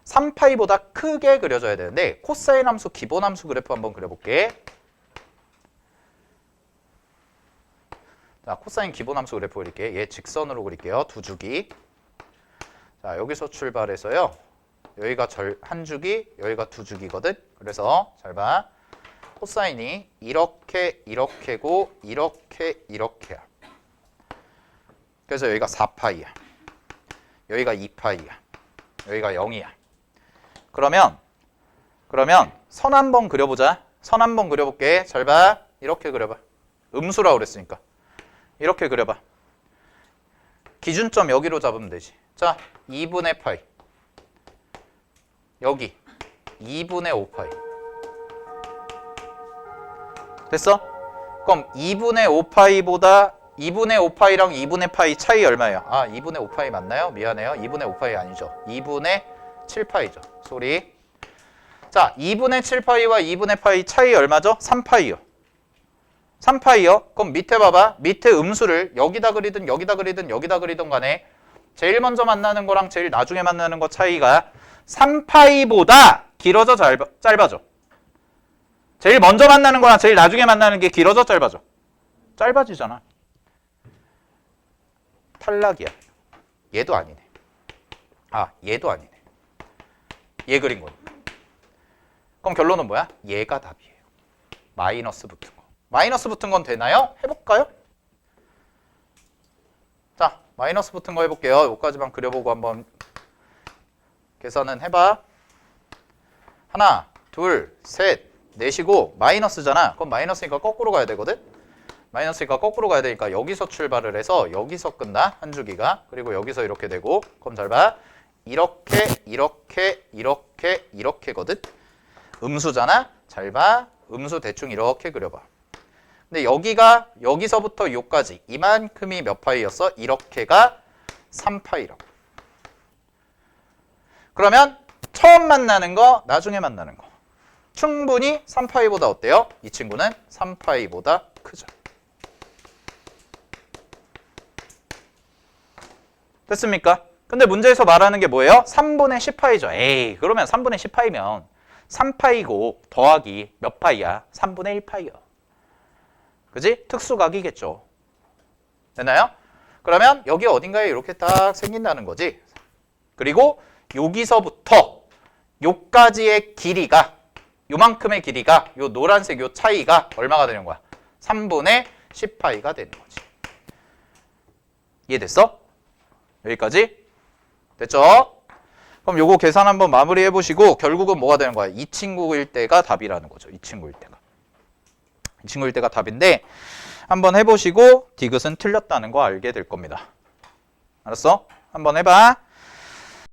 Speaker 1: 3파이보다 크게 그려져야 되는데 코사인 함수 기본 함수 그래프 한번 그려볼게. 자, 코사인 기본 함수 그래프 그릴게. 얘 직선으로 그릴게요. 두 주기. 자, 여기서 출발해서요. 여기가 한 주기, 여기가 두 주기거든. 그래서 잘 봐. 코사인이 이렇게고 이렇게야. 그래서 여기가 4파이야. 여기가 2파이야. 여기가 0이야. 그러면 선 한번 그려보자. 선 한번 그려볼게. 잘 봐. 이렇게 그려봐. 음수라고 그랬으니까. 이렇게 그려봐. 기준점 여기로 잡으면 되지. 자, 2분의 파이. 여기 2분의 5파이. 됐어? 그럼 2분의 5파이보다 2분의 5파이랑 2분의 파이 차이 얼마예요? 2분의 5파이 맞나요? 미안해요. 2분의 5파이 아니죠. 2분의 7파이죠. 쏘리. 자, 2분의 7파이와 2분의 파이 차이 얼마죠? 3파이요. 3파이요? 그럼 밑에 봐봐. 밑에 음수를 여기다 그리든 여기다 그리든 여기다 그리든 간에 제일 먼저 만나는 거랑 제일 나중에 만나는 거 차이가 3파이보다 길어져 짧아져? 제일 먼저 만나는 거랑 제일 나중에 만나는 게 길어져 짧아져? 짧아지잖아. 탈락이야. 얘도 아니네. 얘도 아니네. 얘 그린 거네. 그럼 결론은 뭐야? 얘가 답이에요. 마이너스 붙은 거. 마이너스 붙은 건 되나요? 해볼까요? 자, 마이너스 붙은 거 해볼게요. 여기까지만 그려보고 한번 계산은 해봐. 하나, 둘, 셋, 넷이고 마이너스잖아. 그럼 마이너스니까 거꾸로 가야 되거든? 마이너스니까 거꾸로 가야 되니까 여기서 출발을 해서 여기서 끝나, 한 주기가. 그리고 여기서 이렇게 되고, 그럼 잘 봐. 이렇게, 이렇게, 이렇게, 이렇게거든? 음수잖아? 잘 봐. 음수 대충 이렇게 그려봐. 근데 여기가 여기서부터 요까지 이만큼이 몇 파이였어? 이렇게가 3파이라고. 그러면 처음 만나는 거, 나중에 만나는 거. 충분히 3파이보다 어때요? 이 친구는 3파이보다 크죠. 됐습니까? 근데 문제에서 말하는 게 뭐예요? 3분의 10파이죠. 에이, 그러면 3분의 10파이면 3파이고 더하기 몇 파이야? 3분의 1파이요. 그지? 특수각이겠죠. 됐나요? 그러면 여기 어딘가에 이렇게 딱 생긴다는 거지. 그리고 여기서부터 요까지의 길이가, 요만큼의 길이가, 요 노란색 요 차이가 얼마가 되는 거야? 3분의 10파이가 되는 거지. 이해됐어? 여기까지? 됐죠? 그럼 요거 계산 한번 마무리해 보시고 결국은 뭐가 되는 거야? 이 친구일 때가 답이라는 거죠. 이 친구일 때가. 이 친구일 때가 답인데 한번 해보시고 디귿은 틀렸다는 거 알게 될 겁니다. 알았어? 한번 해봐.